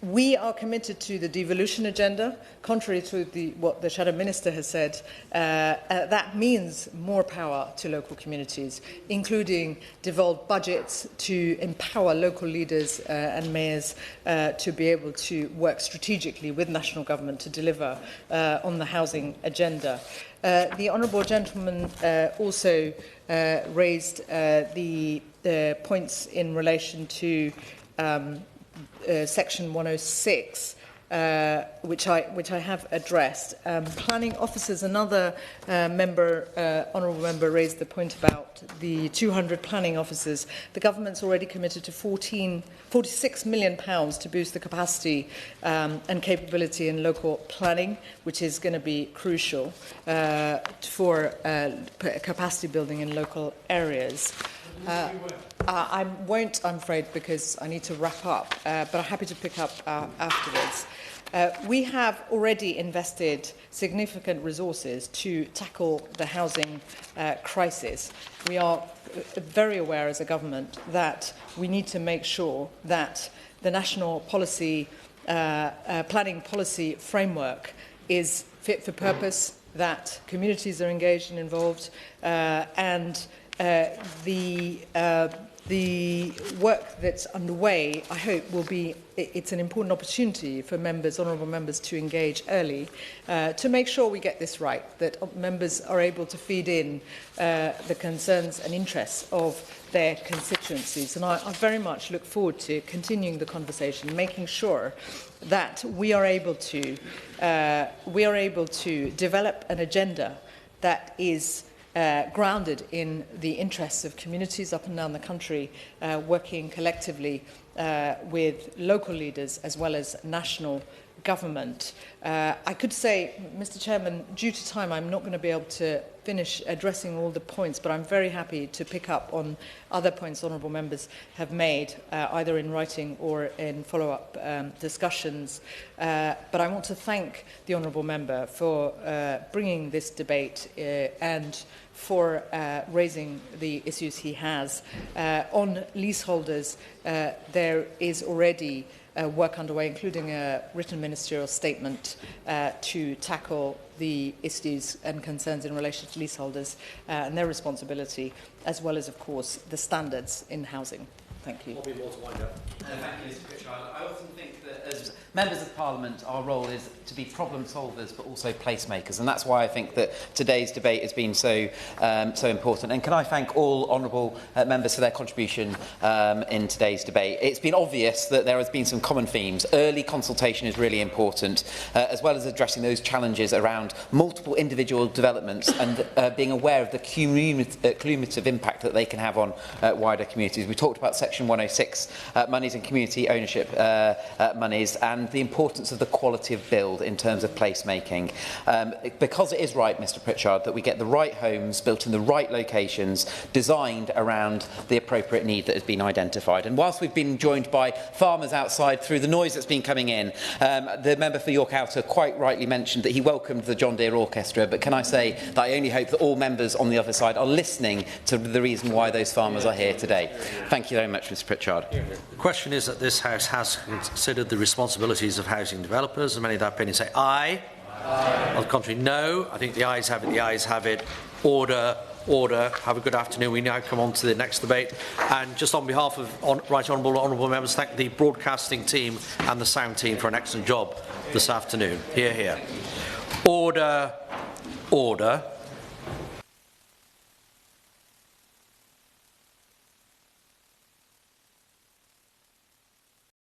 We are committed to the devolution agenda, contrary to what the Shadow Minister has said. That means more power to local communities, including devolved budgets to empower local leaders and mayors to be able to work strategically with national government to deliver on the housing agenda. The honourable gentleman also raised the points in relation to Section 106, which I have addressed. Planning officers, another honourable member raised the point about the 200 planning officers. The government's already committed to £46 million to boost the capacity and capability in local planning, which is going to be crucial for capacity building in local areas. I won't, I'm afraid, because I need to wrap up, but I'm happy to pick up afterwards. We have already invested significant resources to tackle the housing crisis. We are very aware as a government that we need to make sure that the national policy, planning policy framework is fit for purpose, that communities are engaged and involved, and the work that's underway, I hope, will be, it's an important opportunity for members, honourable members, to engage early to make sure we get this right, that members are able to feed in the concerns and interests of their constituencies. And I very much look forward to continuing the conversation, making sure that we are able to develop an agenda that is grounded in the interests of communities up and down the country, working collectively with local leaders as well as national government. I could say, Mr. Chairman, due to time, I'm not going to be able to finish addressing all the points, but I'm very happy to pick up on other points honourable members have made, either in writing or in follow-up discussions. But I want to thank the honourable member for bringing this debate and for raising the issues he has. On leaseholders, there is already work underway, including a written ministerial statement to tackle the issues and concerns in relation to leaseholders and their responsibility, as well as, of course, the standards in housing. Thank you. Thank you, Mr. Pritchard. I often think that as members of Parliament, our role is to be problem solvers, but also placemakers, and that's why I think that today's debate has been so important. And can I thank all honourable members for their contribution in today's debate. It's been obvious that there has been some common themes. Early consultation is really important, as well as addressing those challenges around multiple individual developments and being aware of the cumulative impact that they can have on wider communities. We talked about Section 106 monies and community ownership monies, and the importance of the quality of build in terms of placemaking. Because it is right, Mr. Pritchard, that we get the right homes built in the right locations, designed around the appropriate need that has been identified. And whilst we've been joined by farmers outside through the noise that's been coming in, the member for York Outer quite rightly mentioned that he welcomed the John Deere Orchestra, but can I say that I only hope that all members on the other side are listening to the reason why those farmers are here today. Thank you very much, Mr. Pritchard. The question is that this House has considered the responsibilities of housing developers, and many of that opinion say aye. Aye. On the contrary, no. I think the ayes have it. The ayes have it. Order. Order. Have a good afternoon. We now come on to the next debate. And just on behalf of Right Honourable members, thank the broadcasting team and the sound team for an excellent job this afternoon. Hear, hear. Order. Order.